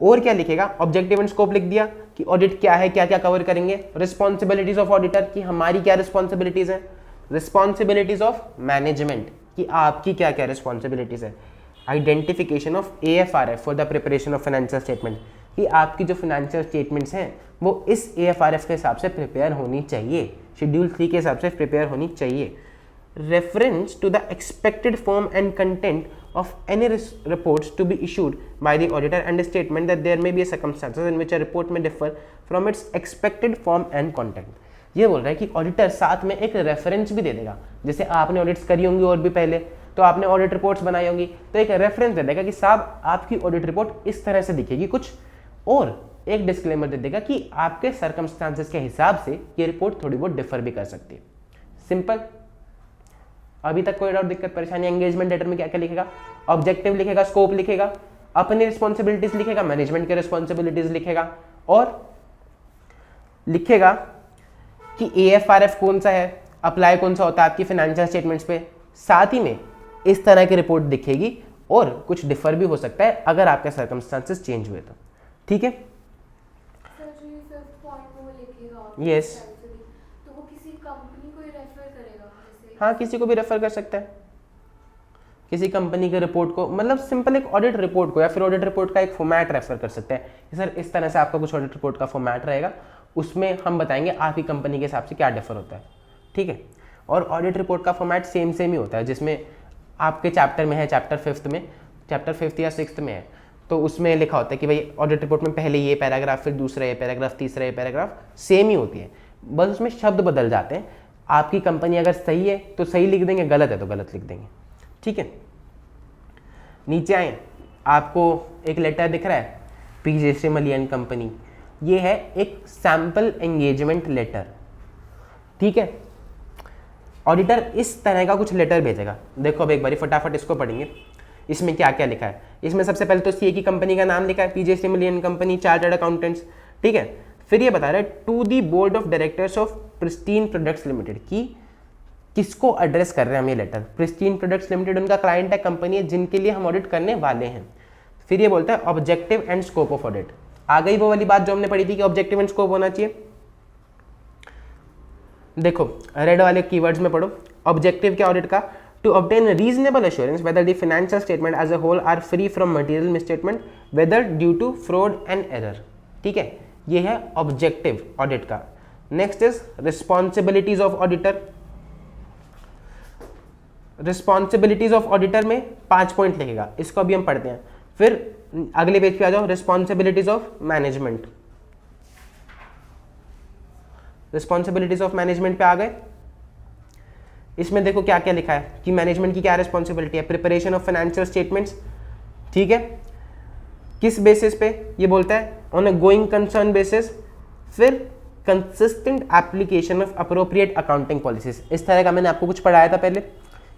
[SPEAKER 1] और क्या लिखेगा? ऑब्जेक्टिव एंड स्कोप लिख दिया कि ऑडिट क्या है, क्या क्या कवर करेंगे। रिस्पॉन्सिबिलिटीज ऑफ ऑडिटर कि हमारी क्या रिस्पॉन्सिबिलिटीज है। रिस्पॉन्सिबिलिटीज ऑफ मैनेजमेंट कि आपकी क्या क्या रिस्पॉन्सिबिलिटीज है। Identification of AFRF for the preparation of financial statement कि आपकी जो फाइनेंशियल स्टेटमेंट्स हैं वो इस AFRF के हिसाब से प्रिपेयर होनी चाहिए, शेड्यूल 3 के हिसाब से प्रिपेयर होनी चाहिए। Reference to the expected form and content of any reports to be issued by the auditor and a statement that there may be circumstances in which a report may differ from its expected form and content। ये बोल रहा है कि auditor साथ में एक reference भी दे देगा। जैसे आपने ऑडिट्स करी होंगी और भी पहले, तो आपने ऑडिट रिपोर्ट्स बनाई होंगी, तो एक रेफरेंस दे देगा कि साहब आपकी ऑडिट रिपोर्ट इस तरह से दिखेगी कुछ, और एक डिस्क्लेमर दे देगा कि आपके सर्कमस्टांसेस के हिसाब से ये रिपोर्ट थोड़ी बहुत डिफर भी कर सकती है। सिंपल। अभी तक कोई डाउट, दिक्कत, परेशानी? एंगेजमेंट लेटर में क्या क्या लिखेगा? ऑब्जेक्टिव लिखेगा, स्कोप लिखेगा, अपनी रिस्पॉन्सिबिलिटीज लिखेगा, मैनेजमेंट के रिस्पॉन्सिबिलिटीज लिखेगा, और लिखेगा कि AFRF कौन सा है, अप्लाई कौन सा होता है आपकी फाइनेंशियल स्टेटमेंट्स पे। साथ ही में इस तरह की रिपोर्ट दिखेगी और कुछ डिफर भी हो सकता है अगर आपके सर्कमस्टांसेस चेंज हुए तो। ठीक है,
[SPEAKER 2] सर जो ये फिफ्थ पॉइंट वो लिखेगा,
[SPEAKER 1] Yes।
[SPEAKER 2] तो वो किसी कंपनी को ही रेफर करेगा जैसे?
[SPEAKER 1] हाँ, किसी को भी रेफर कर सकता है, किसी कंपनी के रिपोर्ट को, मतलब सिंपल एक ऑडिट रिपोर्ट को, या फिर ऑडिट रिपोर्ट का एक फॉर्मेट रेफर कर सकते हैं कि सर इस तरह से आपका कुछ ऑडिट रिपोर्ट का फॉर्मेट रहेगा, उसमें हम बताएंगे आपकी कंपनी के हिसाब से क्या डिफर होता है। ठीक है, और ऑडिट रिपोर्ट का फॉर्मेट सेम ही होता है, जिसमें आपके चैप्टर में है, चैप्टर 5 में, चैप्टर 5 या 6 में है, तो उसमें लिखा होता है कि भाई ऑडिट रिपोर्ट में पहले ये पैराग्राफ, फिर दूसरा ये पैराग्राफ, तीसरा ये पैराग्राफ, सेम ही होती है, बस उसमें शब्द बदल जाते हैं। आपकी कंपनी अगर सही है तो सही लिख देंगे, गलत है तो गलत लिख देंगे। ठीक है, नीचे आए, आपको एक लेटर दिख रहा है, PJC मलियन कंपनी, ये है एक सैम्पल एंगेजमेंट लेटर। ठीक है, ऑडिटर इस तरह का कुछ लेटर भेजेगा। देखो अब एक बारी फटाफट इसको पढ़ेंगे, इसमें क्या क्या लिखा है। इसमें सबसे पहले तो CA की कंपनी का नाम लिखा है, PJC मलियन कंपनी, चार्टर्ड अकाउंटेंट्स। ठीक है, फिर ये बता रहा है to the board of directors of Pristine Products Limited, की किसको एड्रेस कर रहे हैं हम ये लेटर? प्रिस्टीन प्रोडक्ट्स लिमिटेड उनका क्लाइंट है, कंपनी है जिनके लिए हम ऑडिट करने वाले हैं। फिर ये बोलता है objective and scope of audit. आ गई वो वाली बात जो हमने पढ़ी थी कि ऑब्जेक्टिव एंड स्कोप होना चाहिए। देखो रेड वाले कीवर्ड्स में पढ़ो, ऑब्जेक्टिव क्या ऑडिट का? To obtain reasonable assurance whether the financial statement as a whole are free from material misstatement whether due to fraud and error. ठीक है, ये है ऑब्जेक्टिव ऑडिट का। Next is responsibilities of auditor. Responsibilities of auditor में 5 point लिखेगा, इसको अभी हम पढ़ते हैं। फिर अगले पेज पे आ जाओ, responsibilities of management. Responsibilities of management पे आ गए। इसमें देखो क्या क्या लिखा है कि मैनेजमेंट की क्या रिस्पॉन्सिबिलिटी है, प्रिपरेशन ऑफ फाइनेंशियल स्टेटमेंट्स। ठीक है, किस बेसिस पे? ये बोलता है on a going concern basis. फिर consistent application of appropriate accounting policies. इस तरह का मैंने आपको कुछ पढ़ाया था पहले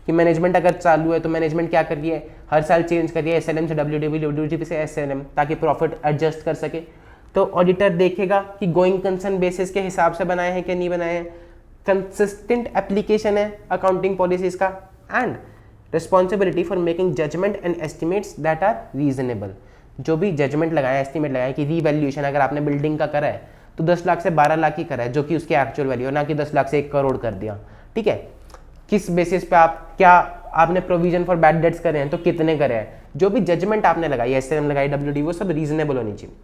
[SPEAKER 1] कि मैनेजमेंट अगर चालू है तो मैनेजमेंट क्या कर रही है, हर साल चेंज कर रही है SLM से WDP से SLM, ताकि प्रॉफिट एडजस्ट कर सके। तो ऑडिटर देखेगा कि गोइंग कंसर्न बेसिस के हिसाब से बनाए हैं कि नहीं बनाए हैं। कंसिस्टेंट एप्लीकेशन है अकाउंटिंग पॉलिसीज का, and responsibility for making judgement and estimates that are reasonable. जो भी जजमेंट लगाया, एस्टिमेट लगाया कि रीवैल्यूएशन अगर आपने बिल्डिंग का करा है तो 10 लाख से 12 लाख ही करा है, जो कि उसकी एक्चुअल वैल्यू है, ना कि 10 लाख से 1 करोड़ कर दिया। ठीक है, किस बेसिस पे आप, क्या आपने प्रोविजन फॉर बैड डेट्स करे हैं तो कितने करे हैं, जो भी जजमेंट आपने लगाई, एसएम लगाई, डब्ल्यूडी, वो सब रीजनेबल होनी चाहिए।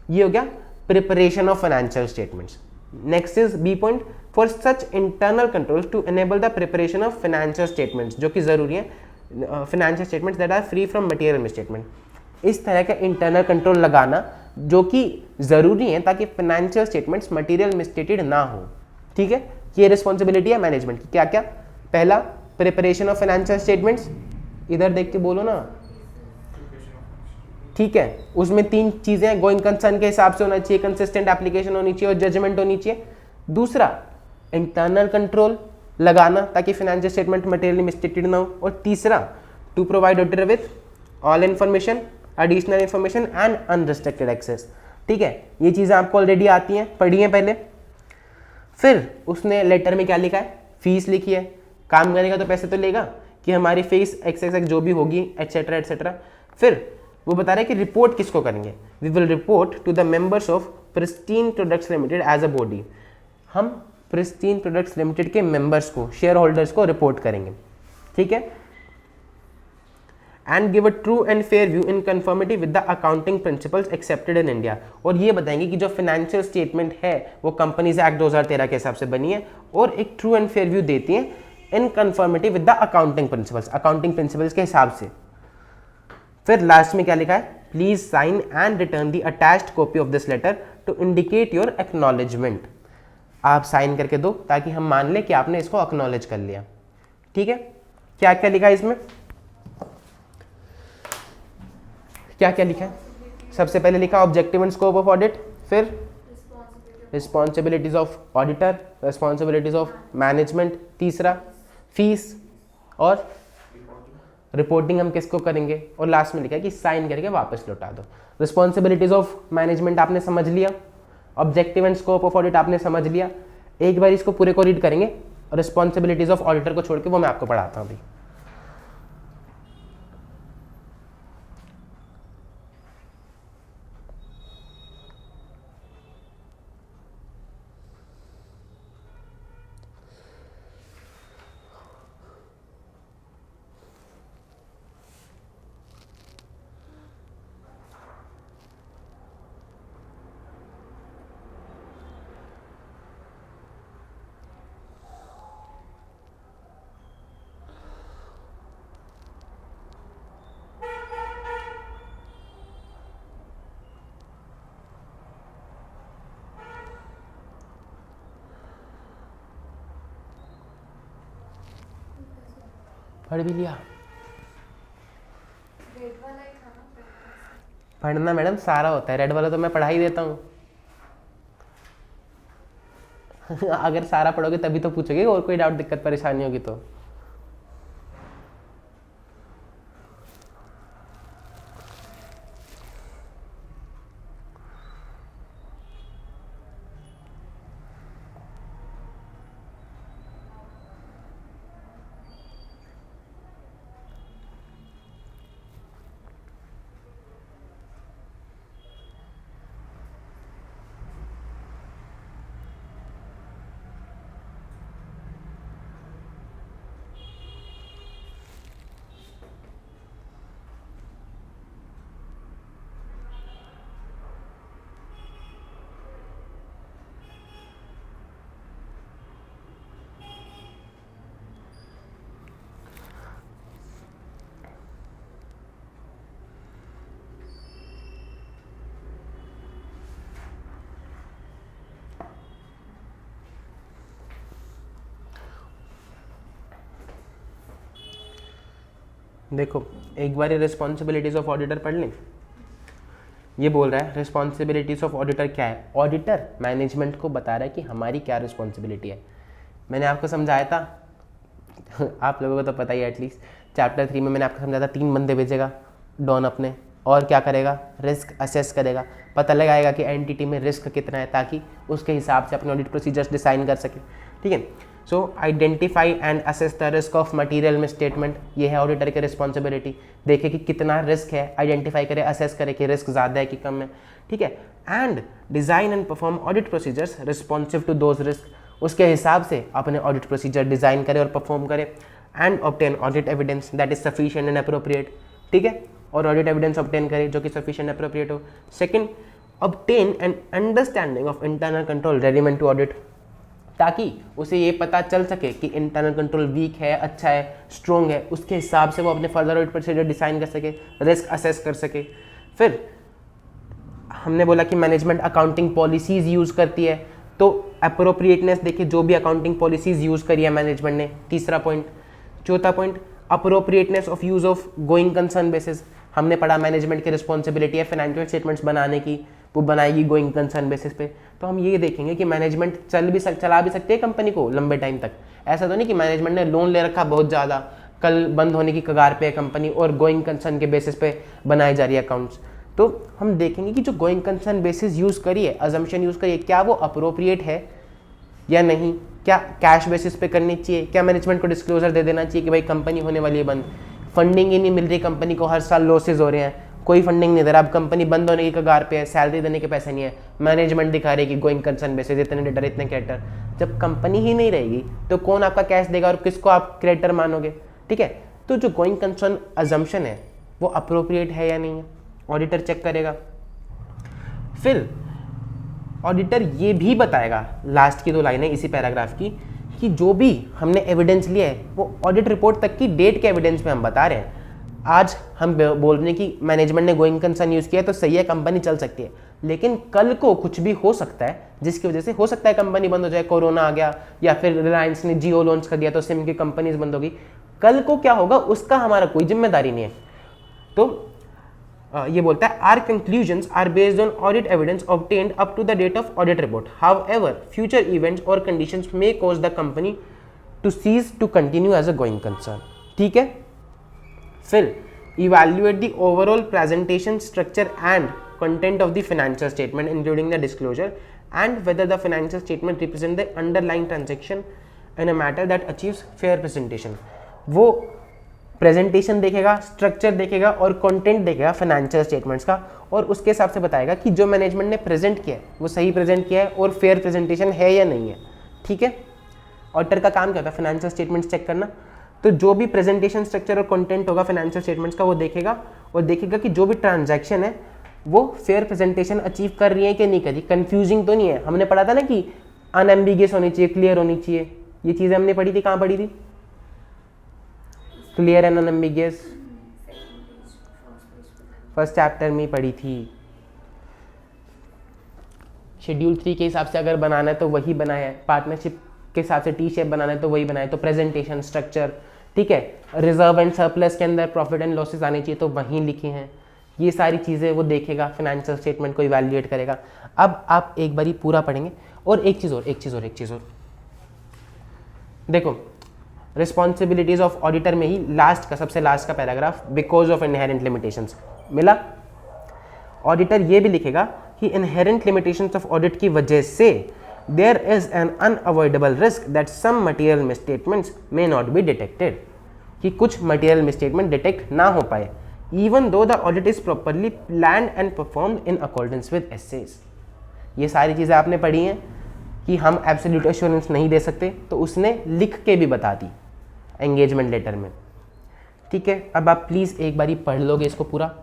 [SPEAKER 1] ये हो गया preparation of financial statements. Next is B point, for such internal controls to enable the preparation of financial statements, जो कि जरूरी है, financial statements that are free from material misstatement. इस तरह का इंटरनल कंट्रोल लगाना जो कि जरूरी है ताकि फाइनेंशियल स्टेटमेंट्स मटेरियल मिसस्टेटेड ना हो। ठीक है, ये रिस्पॉन्सिबिलिटी है मैनेजमेंट की। क्या क्या? पहला, प्रिपरेशन ऑफ फाइनेंशियल स्टेटमेंट्स, इधर देख के बोलो ना। ठीक है, उसमें 3 चीजें गोइंग कंसर्न के हिसाब से होना चाहिए, कंसिस्टेंट एप्लीकेशन होनी चाहिए और जजमेंट होनी चाहिए। दूसरा, इंटरनल कंट्रोल लगाना ताकि फाइनेंशियल स्टेटमेंट मटेरियली मिसस्टेटेड ना हो। और तीसरा, to provide auditor with all information, additional information and unrestricted access. ठीक है, ये चीज़ें आपको ऑलरेडी आती हैं, पढ़ी हैं पहले। फिर उसने लेटर में क्या लिखा है? फीस लिखी है, काम करेगा तो पैसे तो लेगा, कि हमारी फीस एक्स जो भी होगी एटसेट्रा एटसेट्रा। फिर वो बता रहे हैं कि रिपोर्ट किसको करेंगे, we will report to the members of Pristine Products Limited as a body. हम प्रिस्टीन प्रोडक्ट्स लिमिटेड के मेंबर्स को, शेयर होल्डर्स को रिपोर्ट करेंगे। ठीक है, and give a true and fair view in conformity with the accounting principles accepted in India. और ये बताएंगे कि जो फाइनेंशियल स्टेटमेंट है वो कंपनीज एक्ट 2013 के हिसाब से बनी है और एक ट्रू एंड फेयर व्यू देती है in conformity with the accounting principles, accounting principles के हिसाब से। फिर लास्ट में क्या लिखा है? Please sign and return the attached copy of this letter to indicate your acknowledgement. आप साइन करके दो ताकि हम मान लें कि आपने इसको एक्नॉलेज कर लिया। ठीक है, क्या क्या लिखा है इसमें? क्या क्या लिखा है? सबसे पहले लिखा objective and scope of audit, फिर responsibilities of auditor, responsibilities of management, तीसरा फीस और रिपोर्टिंग हम किसको करेंगे, और लास्ट में लिखा है कि साइन करके वापस लौटा दो। रिस्पॉन्सिबिलिटीज ऑफ मैनेजमेंट आपने समझ लिया, objective and scope of audit आपने समझ लिया। एक बार इसको पूरे को रीड करेंगे, रिस्पॉन्सिबिलिटीज ऑफ ऑडिटर को छोड़ के वो मैं आपको पढ़ाता हूँ अभी। पढ़ भी लिया?
[SPEAKER 2] रेड वाला ही था ना?
[SPEAKER 1] पढ़ना मैडम सारा होता है, रेड वाला तो मैं पढ़ा ही देता हूँ। अगर सारा पढ़ोगे तभी तो पूछोगे, और कोई डाउट दिक्कत परेशानी होगी तो। देखो एक बार रिस्पॉन्सिबिलिटीज ऑफ ऑडिटर पढ़ लें। ये बोल रहा है रिस्पॉन्सिबिलिटीज ऑफ ऑडिटर क्या है। ऑडिटर मैनेजमेंट को बता रहा है कि हमारी क्या रिस्पॉन्सिबिलिटी है। मैंने आपको समझाया था आप लोगों को तो पता ही है, एटलीस्ट चैप्टर 3 में मैंने आपको समझाया था 3 बंदे भेजेगा डॉन अपने, और क्या करेगा? रिस्क असेस करेगा, पता लगाएगा कि एंटिटी में रिस्क कितना है ताकि उसके हिसाब से अपने ऑडिट प्रोसीजर्स डिसाइन कर सके। ठीक है। सो identify and assess the risk of material misstatement, ये है ऑडिटर की रिस्पॉन्सिबिलिटी, देखे कि कितना रिस्क है, आइडेंटिफाई करे, असेस करे कि रिस्क ज़्यादा है कि कम है, ठीक है। And design and perform audit procedures responsive to those risk, उसके हिसाब से अपने ऑडिट प्रोसीजर डिज़ाइन करे और परफॉर्म करे। And obtain audit evidence that is sufficient and appropriate, ठीक है, और ऑडिट एविडेंस ऑब्टेन करे जो कि सफिशिएंट अप्रोप्रिएट हो। Second, obtain an understanding of internal control relevant to audit, ताकि उसे ये पता चल सके कि इंटरनल कंट्रोल वीक है, अच्छा है, स्ट्रॉन्ग है, उसके हिसाब से वो अपने फर्दर ऑडिट प्रोसीजर डिज़ाइन कर सके, रिस्क असेस कर सके। फिर हमने बोला कि मैनेजमेंट अकाउंटिंग पॉलिसीज़ यूज़ करती है, तो अप्रोप्रिएटनेस देखिए जो भी अकाउंटिंग पॉलिसीज़ यूज़ करी है मैनेजमेंट ने, तीसरा पॉइंट। चौथा point, appropriateness of use of going concern basis, हमने पढ़ा मैनेजमेंट की रिस्पॉन्सिबिलिटी है फाइनेंशियल स्टेटमेंट्स बनाने की, वो बनाएगी गोइंग कंसर्न बेसिस पे। तो हम ये देखेंगे कि मैनेजमेंट चला भी सकती है कंपनी को लंबे टाइम तक, ऐसा तो नहीं कि मैनेजमेंट ने लोन ले रखा बहुत ज़्यादा, कल बंद होने की कगार पे है कंपनी और गोइंग कंसर्न के बेसिस पे बनाई जा रही है अकाउंट्स। तो हम देखेंगे कि जो गोइंग कंसर्न बेसिस यूज़ करिए, अजम्पशन यूज़ करिए, क्या वो अप्रोप्रिएट है या नहीं, क्या कैश बेसिस पे करनी चाहिए, क्या मैनेजमेंट को डिस्क्लोजर दे देना चाहिए कि भाई कंपनी होने वाली है बंद, फंडिंग ही नहीं मिल रही कंपनी को, हर साल लॉसेज हो रहे हैं, कोई फंडिंग नहीं दे रहा, अब कंपनी बंद होने की कगार पे है, सैलरी देने के पैसे नहीं है, मैनेजमेंट दिखा रही है कि गोइंग कंसर्न बेसिस, इतने डेटर इतने क्रेडिटर। जब कंपनी ही नहीं रहेगी तो कौन आपका कैश देगा और किसको आप क्रेडिटर मानोगे, ठीक है। तो जो गोइंग कंसर्न अजम्पशन है वो अप्रोप्रिएट है या नहीं है, ऑडिटर चेक करेगा। फिर ऑडिटर ये भी बताएगा, लास्ट की 2 लाइनें इसी पैराग्राफ की, कि जो भी हमने एविडेंस लिया है वो ऑडिट रिपोर्ट तक की डेट के एविडेंस में हम बता रहे हैं। आज हम बोल रहे हैं कि मैनेजमेंट ने गोइंग कंसर्न यूज़ किया तो सही है, कंपनी चल सकती है, लेकिन कल को कुछ भी हो सकता है जिसकी वजह से हो सकता है कंपनी बंद हो जाए, कोरोना आ गया या फिर रिलायंस ने जियो लॉन्च कर दिया तो सिम की कंपनीज बंद होगी, कल को क्या होगा उसका हमारा कोई जिम्मेदारी नहीं है। तो ये बोलता है our conclusions are based on audit evidence obtained up to the date of audit report, however future events और conditions may cause the company to cease to continue as a going concern, ठीक है। फिर evaluate the overall presentation structure and content of the financial statement including the disclosure and whether the financial statement represent the underlying transaction in a matter that achieves fair presentation. वो presentation देखेगा, structure देखेगा और content देखेगा financial statements का, और उसके हिसाब से बताएगा कि जो मैनेजमेंट ने प्रेजेंट किया है वो सही प्रेजेंट किया है और फेयर प्रेजेंटेशन है या नहीं है, ठीक है। ऑडिटर का काम क्या होता है, फाइनेंशियल स्टेटमेंट्स चेक करना। तो जो भी प्रेजेंटेशन स्ट्रक्चर और कंटेंट होगा फाइनेंशियल स्टेटमेंट्स का वो देखेगा और देखेगा कि जो भी ट्रांजैक्शन है वो फेयर प्रेजेंटेशन अचीव कर रही है कि नहीं कर रही, कंफ्यूजिंग तो नहीं है। हमने पढ़ा था ना कि अनएम्बिगियस होनी चाहिए, क्लियर होनी चाहिए, ये चीज़ें हमने पढ़ी थी, कहाँ पढ़ी थी, clear and unambiguous first chapter में पढ़ी थी। शेड्यूल 3 के हिसाब से अगर बनाना है तो वही बनाया है, पार्टनरशिप के हिसाब से टी शेप बनाना है तो वही बनाया है, तो प्रेजेंटेशन स्ट्रक्चर, ठीक है। रिजर्व एंड सरप्लस के अंदर प्रॉफिट एंड लॉसेस आने चाहिए तो वहीं लिखी हैं, ये सारी चीज़ें वो देखेगा, फाइनेंशियल स्टेटमेंट को इवैल्यूएट करेगा। अब आप एक बारी पूरा पढ़ेंगे। और एक चीज़ और देखो, रिस्पॉन्सिबिलिटीज ऑफ ऑडिटर में ही लास्ट का, सबसे लास्ट का paragraph, because of inherent limitations मिला। ऑडिटर ये भी लिखेगा कि इनहेरेंट लिमिटेशंस ऑफ ऑडिट की वजह से there is an unavoidable risk that some material misstatements may not be detected, कि कुछ मटेरियल मिसस्टेटमेंट डिटेक्ट ना हो पाए even though the audit is properly planned and performed in accordance with SAs. ये सारी चीज़ें आपने पढ़ी हैं कि हम एब्सोल्यूट एश्योरेंस नहीं दे सकते, तो उसने लिख के भी बता दी एंगेजमेंट लेटर में, ठीक है। अब आप प्लीज़ एक बारी पढ़ लोगे इसको पूरा।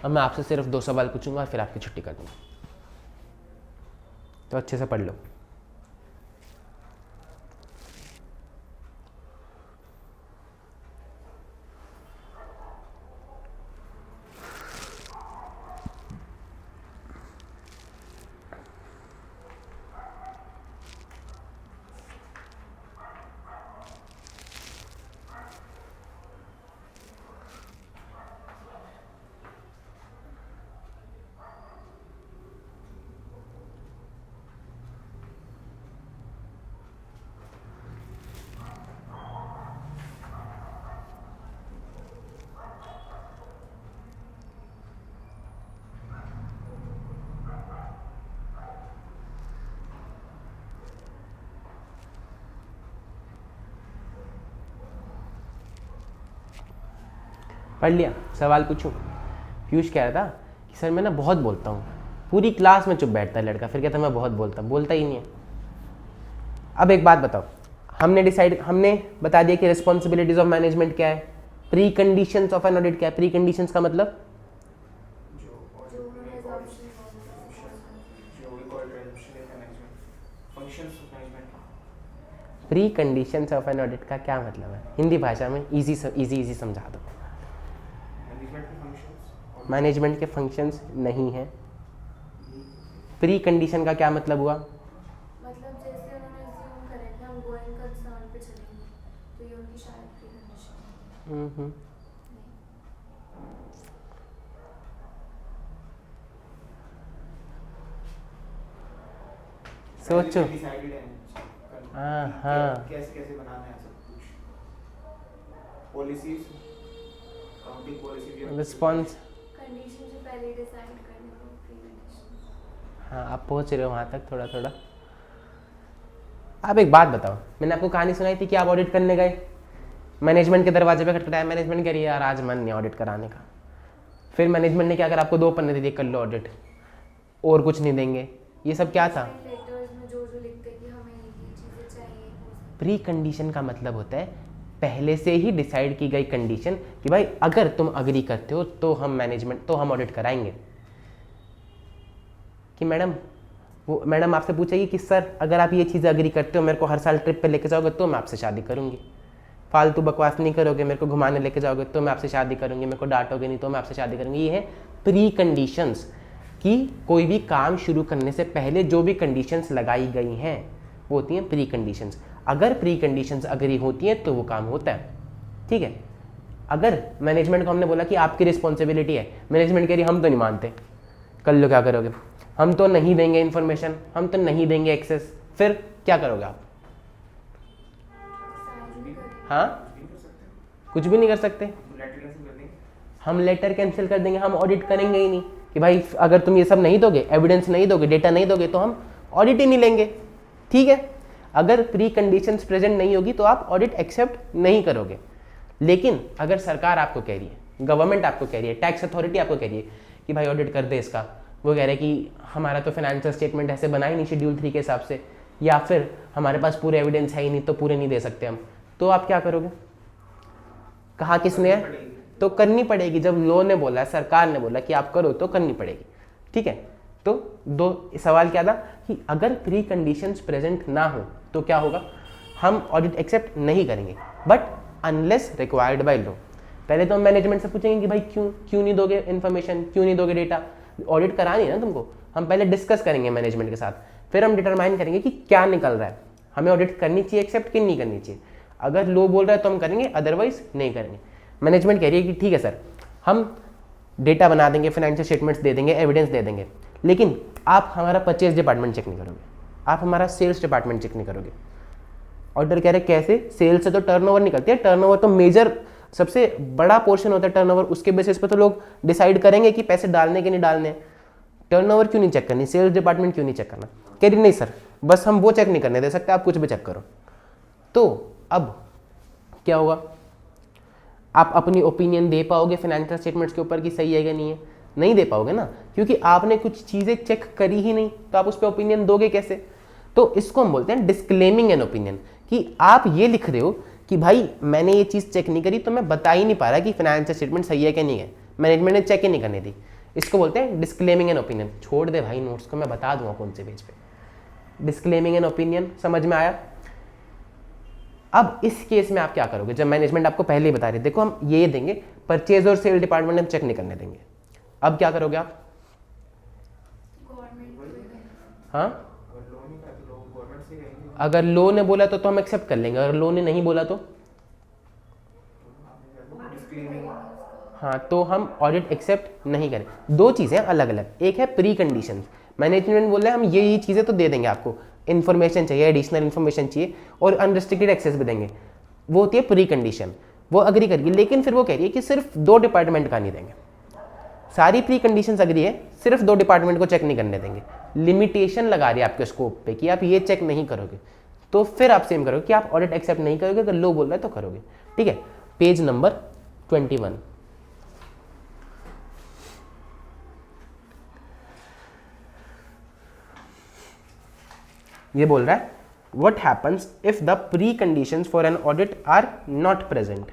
[SPEAKER 1] अब मैं आपसे सिर्फ 2 सवाल पूछूंगा और फिर आपकी छुट्टी कर दूंगा, तो अच्छे से पढ़ लो। पढ़ लिया? सवाल पूछूं? पीयूष कह रहा था कि सर मैं ना बहुत बोलता हूँ, पूरी क्लास में चुप बैठता है लड़का, फिर कहता मैं बहुत बोलता ही नहीं है। अब एक बात बताओ, हमने बता दिया कि रिस्पॉन्सिबिलिटीज ऑफ मैनेजमेंट क्या है, pre conditions of an audit क्या है। प्री कंडीशंस का मतलब pre conditions of an audit का क्या मतलब है? हिंदी भाषा में इजी समझा दो। मैनेजमेंट के फंक्शंस नहीं है। प्री कंडीशन का क्या मतलब हुआ?
[SPEAKER 2] मतलब जैसे उन्होंने assume करा कि हम गोइंग कंसर्न पे चलेंगे, तो ये उनकी शायद प्री कंडीशन है।
[SPEAKER 1] सोचो। हाँ,
[SPEAKER 3] कैसे बनाना है सब कुछ, policies, counting policy,
[SPEAKER 1] response.
[SPEAKER 2] Condition से पहले डिसाइड करने को प्री कंडीशन।
[SPEAKER 1] हाँ, आप पहुँच रहे हो वहाँ तक थोड़ा थोड़ा। आप एक बात बताओ, मैंने आपको कहानी सुनाई थी कि आप ऑडिट करने गए, मैनेजमेंट के दरवाजे पे खटखटाया, मैनेजमेंट कह रही है यार आज मन नहीं ऑडिट कराने का। फिर मैनेजमेंट ने क्या करा, आपको 2 पन्ने दे दिए, कर लो ऑडिट, और कुछ नहीं देंगे। ये सब क्या था?
[SPEAKER 2] लेटर्स में जो लिखते कि हमें ये चीजें चाहिए।
[SPEAKER 1] प्री कंडीशन का मतलब होता है पहले से ही डिसाइड की गई कंडीशन कि भाई अगर तुम अग्री करते हो तो हम ऑडिट कराएंगे। कि मैडम आपसे पूछेगी कि सर अगर आप ये चीज़ अग्री करते हो, मेरे को हर साल ट्रिप पे लेके जाओगे तो मैं आपसे शादी करूंगी, फालतू बकवास नहीं करोगे, मेरे को घुमाने लेके जाओगे तो मैं आपसे शादी करूंगी, मेरे को डांटोगे नहीं तो मैं आपसे शादी करूंगी। ये है प्री कंडीशंस, कि कोई भी काम शुरू करने से पहले जो भी कंडीशंस लगाई गई हैं वो होती हैं प्री कंडीशंस। अगर प्री कंडीशंस अग्री होती हैं तो वो काम होता है, ठीक है। अगर मैनेजमेंट को हमने बोला कि आपकी रिस्पॉन्सिबिलिटी है, मैनेजमेंट कह रही हम तो नहीं मानते, कर लो क्या करोगे, हम तो नहीं देंगे इन्फॉर्मेशन, हम तो नहीं देंगे एक्सेस, फिर क्या करोगे आप? हाँ, कुछ भी नहीं कर सकते। हम लेटर कैंसिल कर देंगे, हम ऑडिट करेंगे ही नहीं कि भाई अगर तुम ये सब नहीं दोगे, एविडेंस नहीं दोगे, डेटा नहीं दोगे तो हम ऑडिट ही नहीं लेंगे, ठीक है। अगर प्री कंडीशंस प्रेजेंट नहीं होगी तो आप ऑडिट एक्सेप्ट नहीं करोगे। लेकिन अगर सरकार आपको कह रही है, गवर्नमेंट आपको कह रही है, टैक्स अथॉरिटी आपको कह रही है कि भाई ऑडिट कर दे इसका, वो कह रहे हैं कि हमारा तो फाइनेंशियल स्टेटमेंट ऐसे बना ही नहीं शेड्यूल 3 के हिसाब से, या फिर हमारे पास पूरे एविडेंस है ही नहीं तो पूरे नहीं दे सकते हम, तो आप क्या करोगे? कहा किसने है? तो करनी पड़ेगी। जब लॉ ने बोला, सरकार ने बोला कि आप करो तो करनी पड़ेगी, ठीक है। तो 2 सवाल क्या था कि अगर प्री कंडीशंस प्रेजेंट ना हो तो क्या होगा, हम ऑडिट एक्सेप्ट नहीं करेंगे, but unless required by law. पहले तो हम मैनेजमेंट से पूछेंगे कि भाई क्यों नहीं दोगे इन्फॉर्मेशन, क्यों नहीं दोगे डेटा, ऑडिट करानी है ना तुमको। हम पहले डिस्कस करेंगे मैनेजमेंट के साथ, फिर हम डिटरमाइन करेंगे कि क्या निकल रहा है, हमें ऑडिट करनी चाहिए एक्सेप्ट कि नहीं करनी चाहिए। अगर लॉ बोल रहा है तो हम करेंगे, अदरवाइज नहीं करेंगे। मैनेजमेंट कह रही है कि ठीक है सर, हम डेटा बना देंगे, फाइनेंशियल स्टेटमेंट्स दे देंगे, एविडेंस दे देंगे, लेकिन आप हमारा परचेज डिपार्टमेंट चेक नहीं करोगे, आप हमारा सेल्स डिपार्टमेंट चेक नहीं करोगे। ऑडिटर कह रहे कैसे? सेल्स से तो टर्नओवर निकलती है, टर्नओवर तो मेजर सबसे बड़ा पोर्शन होता है टर्नओवर, उसके बेसिस पे तो लोग डिसाइड करेंगे कि पैसे डालने के नहीं डालने। टर्नओवर क्यों नहीं चेक करनी, सेल्स डिपार्टमेंट क्यों नहीं चेक करना? कह रही नहीं सर, बस हम वो चेक नहीं करने दे सकते, आप कुछ भी चेक करो। तो अब क्या होगा, आप अपनी ओपिनियन दे पाओगे फाइनेंशियल स्टेटमेंट्स के ऊपर कि सही है कि नहीं है? नहीं दे पाओगे ना, क्योंकि आपने कुछ चीज़ें चेक करी ही नहीं, तो आप उस पर ओपिनियन दोगे कैसे? तो इसको हम बोलते हैं डिस्क्लेमिंग एन ओपिनियन, कि आप ये लिख रहे हो कि भाई मैंने ये चीज़ चेक नहीं करी तो मैं बता ही नहीं पा रहा कि फाइनेंशियल स्टेटमेंट सही है कि नहीं है, मैनेजमेंट ने चेक ही नहीं करने दी। इसको बोलते हैं डिस्क्लेमिंग एन ओपिनियन। छोड़ दे भाई नोट्स को, मैं बता दूंगा कौन से पेज पे। डिस्क्लेमिंग एन ओपिनियन समझ में आया? अब इस केस में आप क्या करोगे, जब मैनेजमेंट आपको पहले ही बता रही है देखो हम ये देंगे, परचेज और सेल डिपार्टमेंट हम चेक नहीं करने देंगे, अब क्या करोगे आप? हाँ, अगर लो ने बोला तो हम एक्सेप्ट कर लेंगे, अगर लो ने नहीं बोला तो हाँ, तो हम ऑडिट एक्सेप्ट नहीं करें। 2 चीज़ें अलग अलग, एक है प्री कंडीशंस, मैनेजमेंट बोल रहा है हम ये चीज़ें तो दे देंगे आपको, इन्फॉर्मेशन चाहिए, एडिशनल इन्फॉर्मेशन चाहिए और अनरिस्ट्रिक्टेड एक्सेस भी देंगे, वो होती है प्री कंडीशन, वो अग्री करेगी। लेकिन फिर वो कह रही है कि सिर्फ 2 डिपार्टमेंट का नहीं देंगे, सारी प्री कंडीशंस अग्री है, सिर्फ 2 डिपार्टमेंट को चेक नहीं करने देंगे। लिमिटेशन लगा रही है आपके स्कोप पे कि आप ये चेक नहीं करोगे, तो फिर आप सेम करोगे कि आप ऑडिट एक्सेप्ट नहीं करोगे, अगर लो बोल रहा है तो करोगे, ठीक है। पेज नंबर 21 ये बोल रहा है what happens if the preconditions for an audit are not present,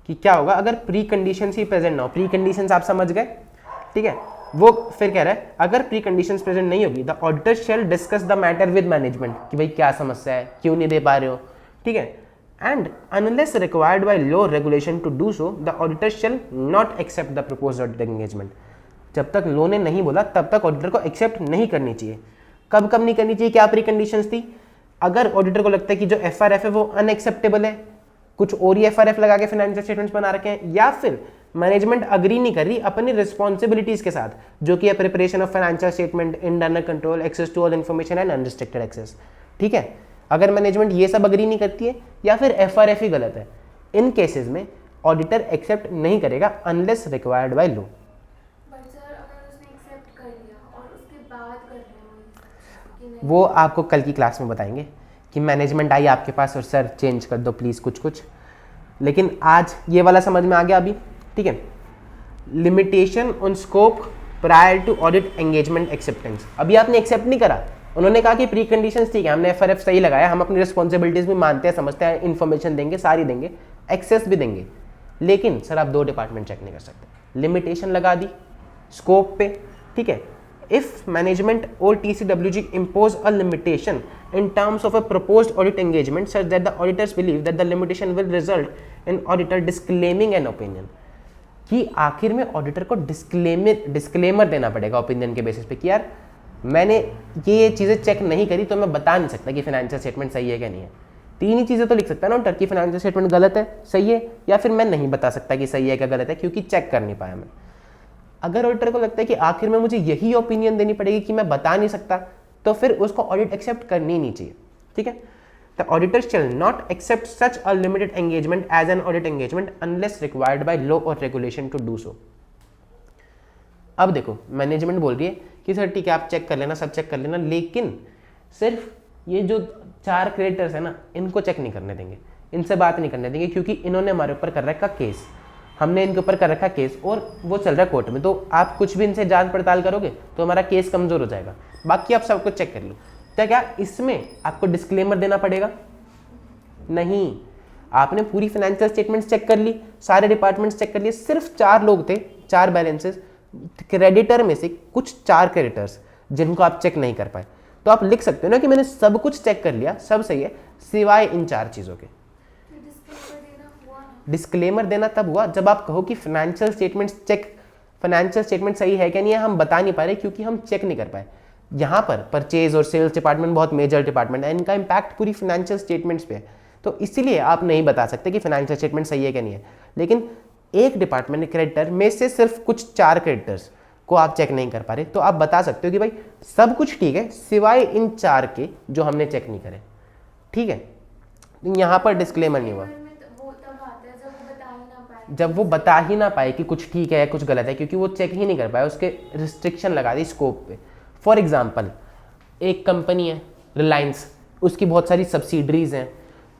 [SPEAKER 1] कि क्या होगा अगर प्री कंडीशंस ही प्रेजेंट ना हो। प्री कंडीशंस आप समझ गए, ठीक है। वो फिर कह रहा है अगर प्री कंडीशंस प्रेजेंट नहीं होगी the auditor shell discuss the matter with management, कि भाई क्या समस्या है, क्यों नहीं दे पा रहे हो, ठीक है। And unless required by law regulation to do so the auditor shall not accept the proposed audit engagement, जब तक लॉ ने नहीं बोला तब तक ऑडिटर को एक्सेप्ट नहीं करनी चाहिए। कब कब नहीं करनी चाहिए, क्या प्री कंडीशंस थी, अगर ऑडिटर को लगता है कि जो एफआरएफ है वो अनएक्सेप्टेबल है, कुछ और ही एफआरएफ लगा के फाइनेंशियल स्टेटमेंट्स बना रखे हैं, या फिर मैनेजमेंट अग्री नहीं कर रही अपनी रिस्पॉन्सिबिलिटीज के साथ, जो कि है preparation of financial statement, internal control, access to all information and unrestricted access, ठीक है। अगर मैनेजमेंट ये सब अग्री नहीं करती है या फिर एफआरएफ ही गलत है, इन केसेस में ऑडिटर एक्सेप्ट नहीं करेगा unless required by law.
[SPEAKER 2] But sir अगर उसने एक्सेप्ट कर लिया और उसके बाद कर रहे हो कि नहीं,
[SPEAKER 1] वो आपको कल की क्लास में बताएंगे कि मैनेजमेंट आई आपके पास और सर चेंज कर दो प्लीज़ कुछ कुछ, लेकिन आज ये वाला समझ में आ गया अभी, ठीक है। Limitation on scope prior to audit engagement acceptance, अभी आपने एक्सेप्ट नहीं करा, उन्होंने कहा कि प्री कंडीशंस ठीक है, हमने एफआरएफ सही लगाया, हम अपनी रिस्पॉन्सिबिलिटीज भी मानते हैं, समझते हैं, इन्फॉर्मेशन देंगे, सारी देंगे, एक्सेस भी देंगे, लेकिन सर आप 2 डिपार्टमेंट चेक नहीं कर सकते। लिमिटेशन लगा दी स्कोप पे, ठीक है। इफ मैनेजमेंट और TCWG impose a limitation in terms of a proposed audit engagement such that the auditors believe that the limitation will result in auditor disclaiming an opinion, कि आखिर में ऑडिटर को disclaimer देना पड़ेगा ओपिनियन के basis पे कि यार मैंने ये चीज़ें चेक नहीं करी तो मैं बता नहीं सकता कि फाइनेंशियल स्टेटमेंट सही है क्या नहीं है। 3 ही चीज़ें तो लिख सकता है ना ऑडिटर की फाइनेंशियल स्टेटमेंट गलत है, सही है, या फिर मैं नहीं बता सकता कि सही है क्या गलत है क्योंकि चेक कर नहीं पाया मैं। अगर ऑडिटर को लगता है कि आखिर में मुझे यही ओपिनियन देनी पड़ेगी कि मैं बता नहीं सकता, तो फिर उसको ऑडिट एक्सेप्ट करनी ही नहीं चाहिए, ठीक है। The auditor shall not accept such a limited engagement as an audit engagement unless required by law और रेगुलेशन टू डू सो। अब देखो मैनेजमेंट बोल रही है कि सर ठीक है आप चेक कर लेना, सब चेक कर लेना, लेकिन सिर्फ ये जो 4 क्रेडिटर्स है ना इनको चेक नहीं करने देंगे, इनसे बात नहीं करने देंगे, क्योंकि इन्होंने हमारे ऊपर कर रखा केस, हमने इनके ऊपर कर रखा केस और वो चल रहा है कोर्ट में, तो आप कुछ भी इनसे जांच पड़ताल करोगे तो हमारा केस कमजोर हो जाएगा, बाकी आप सब कुछ चेक कर लो। तो क्या इसमें आपको डिस्क्लेमर देना पड़ेगा? नहीं, आपने पूरी फाइनेंशियल स्टेटमेंट्स चेक कर ली, सारे डिपार्टमेंट्स चेक कर लिए, सिर्फ 4 लोग थे, 4 बैलेंसेस, क्रेडिटर में से कुछ 4 क्रेडिटर्स जिनको आप चेक नहीं कर पाए, तो आप लिख सकते हो ना कि मैंने सब कुछ चेक कर लिया, सब सही है सिवाय इन 4 चीज़ों के। डिस्क्लेमर देना तब हुआ जब आप कहो कि फाइनेंशियल स्टेटमेंट सही है क्या नहीं है हम बता नहीं पा रहे क्योंकि हम चेक नहीं कर पाए। यहाँ पर परचेज और सेल्स डिपार्टमेंट बहुत मेजर डिपार्टमेंट है, इनका इंपैक्ट पूरी फाइनेंशियल स्टेटमेंट्स पे है, तो इसीलिए आप नहीं बता सकते कि फाइनेंशियल स्टेटमेंट सही है क्या नहीं है। लेकिन एक डिपार्टमेंट क्रेडिटर में से सिर्फ कुछ 4 क्रेडिटर्स को आप चेक नहीं कर पा रहे, तो आप बता सकते हो कि भाई सब कुछ ठीक है सिवाय इन 4 के जो हमने चेक नहीं करे, ठीक है। यहाँ पर डिस्क्लेमर नहीं हुआ जब वो बता ही ना पाए कि कुछ ठीक है कुछ गलत है, क्योंकि वो चेक ही नहीं कर पाए, उसके रिस्ट्रिक्शन लगा दी स्कोप पे। फॉर एग्जांपल एक कंपनी है रिलायंस, उसकी बहुत सारी सब्सिडरीज हैं,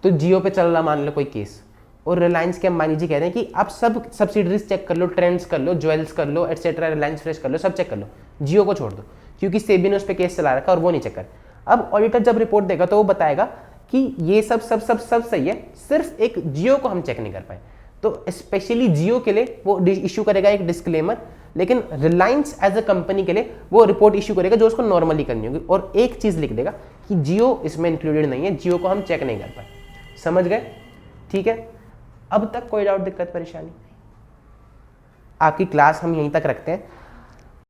[SPEAKER 1] तो जियो पे चल रहा मान लो कोई केस, और रिलायंस के अंबानी जी कह रहे हैं कि आप सब सब्सिडरीज चेक कर लो, ट्रेंड्स कर लो, ज्वेल्स कर लो, एटसेट्रा, रिलायंस फ्रेश कर लो, सब चेक कर लो, जियो को छोड़ दो क्योंकि सेबी ने उस पर केस चला रखा और वो नहीं चेक कर। अब ऑडिटर जब रिपोर्ट देगा तो वो बताएगा कि ये सब सब सब सब सही है, सिर्फ एक जियो को हम चेक नहीं कर पाए, तो स्पेशली जियो के लिए वो इशू करेगा एक डिस्क्लेमर, लेकिन रिलायंस एज अ कंपनी के लिए वो रिपोर्ट इशू करेगा जो उसको नॉर्मली करनी होगी, और एक चीज़ लिख देगा कि जियो इसमें इंक्लूडेड नहीं है, जियो को हम चेक नहीं कर पाए। समझ गए? ठीक है, अब तक कोई डाउट दिक्कत परेशानी? आपकी क्लास हम यहीं तक रखते हैं।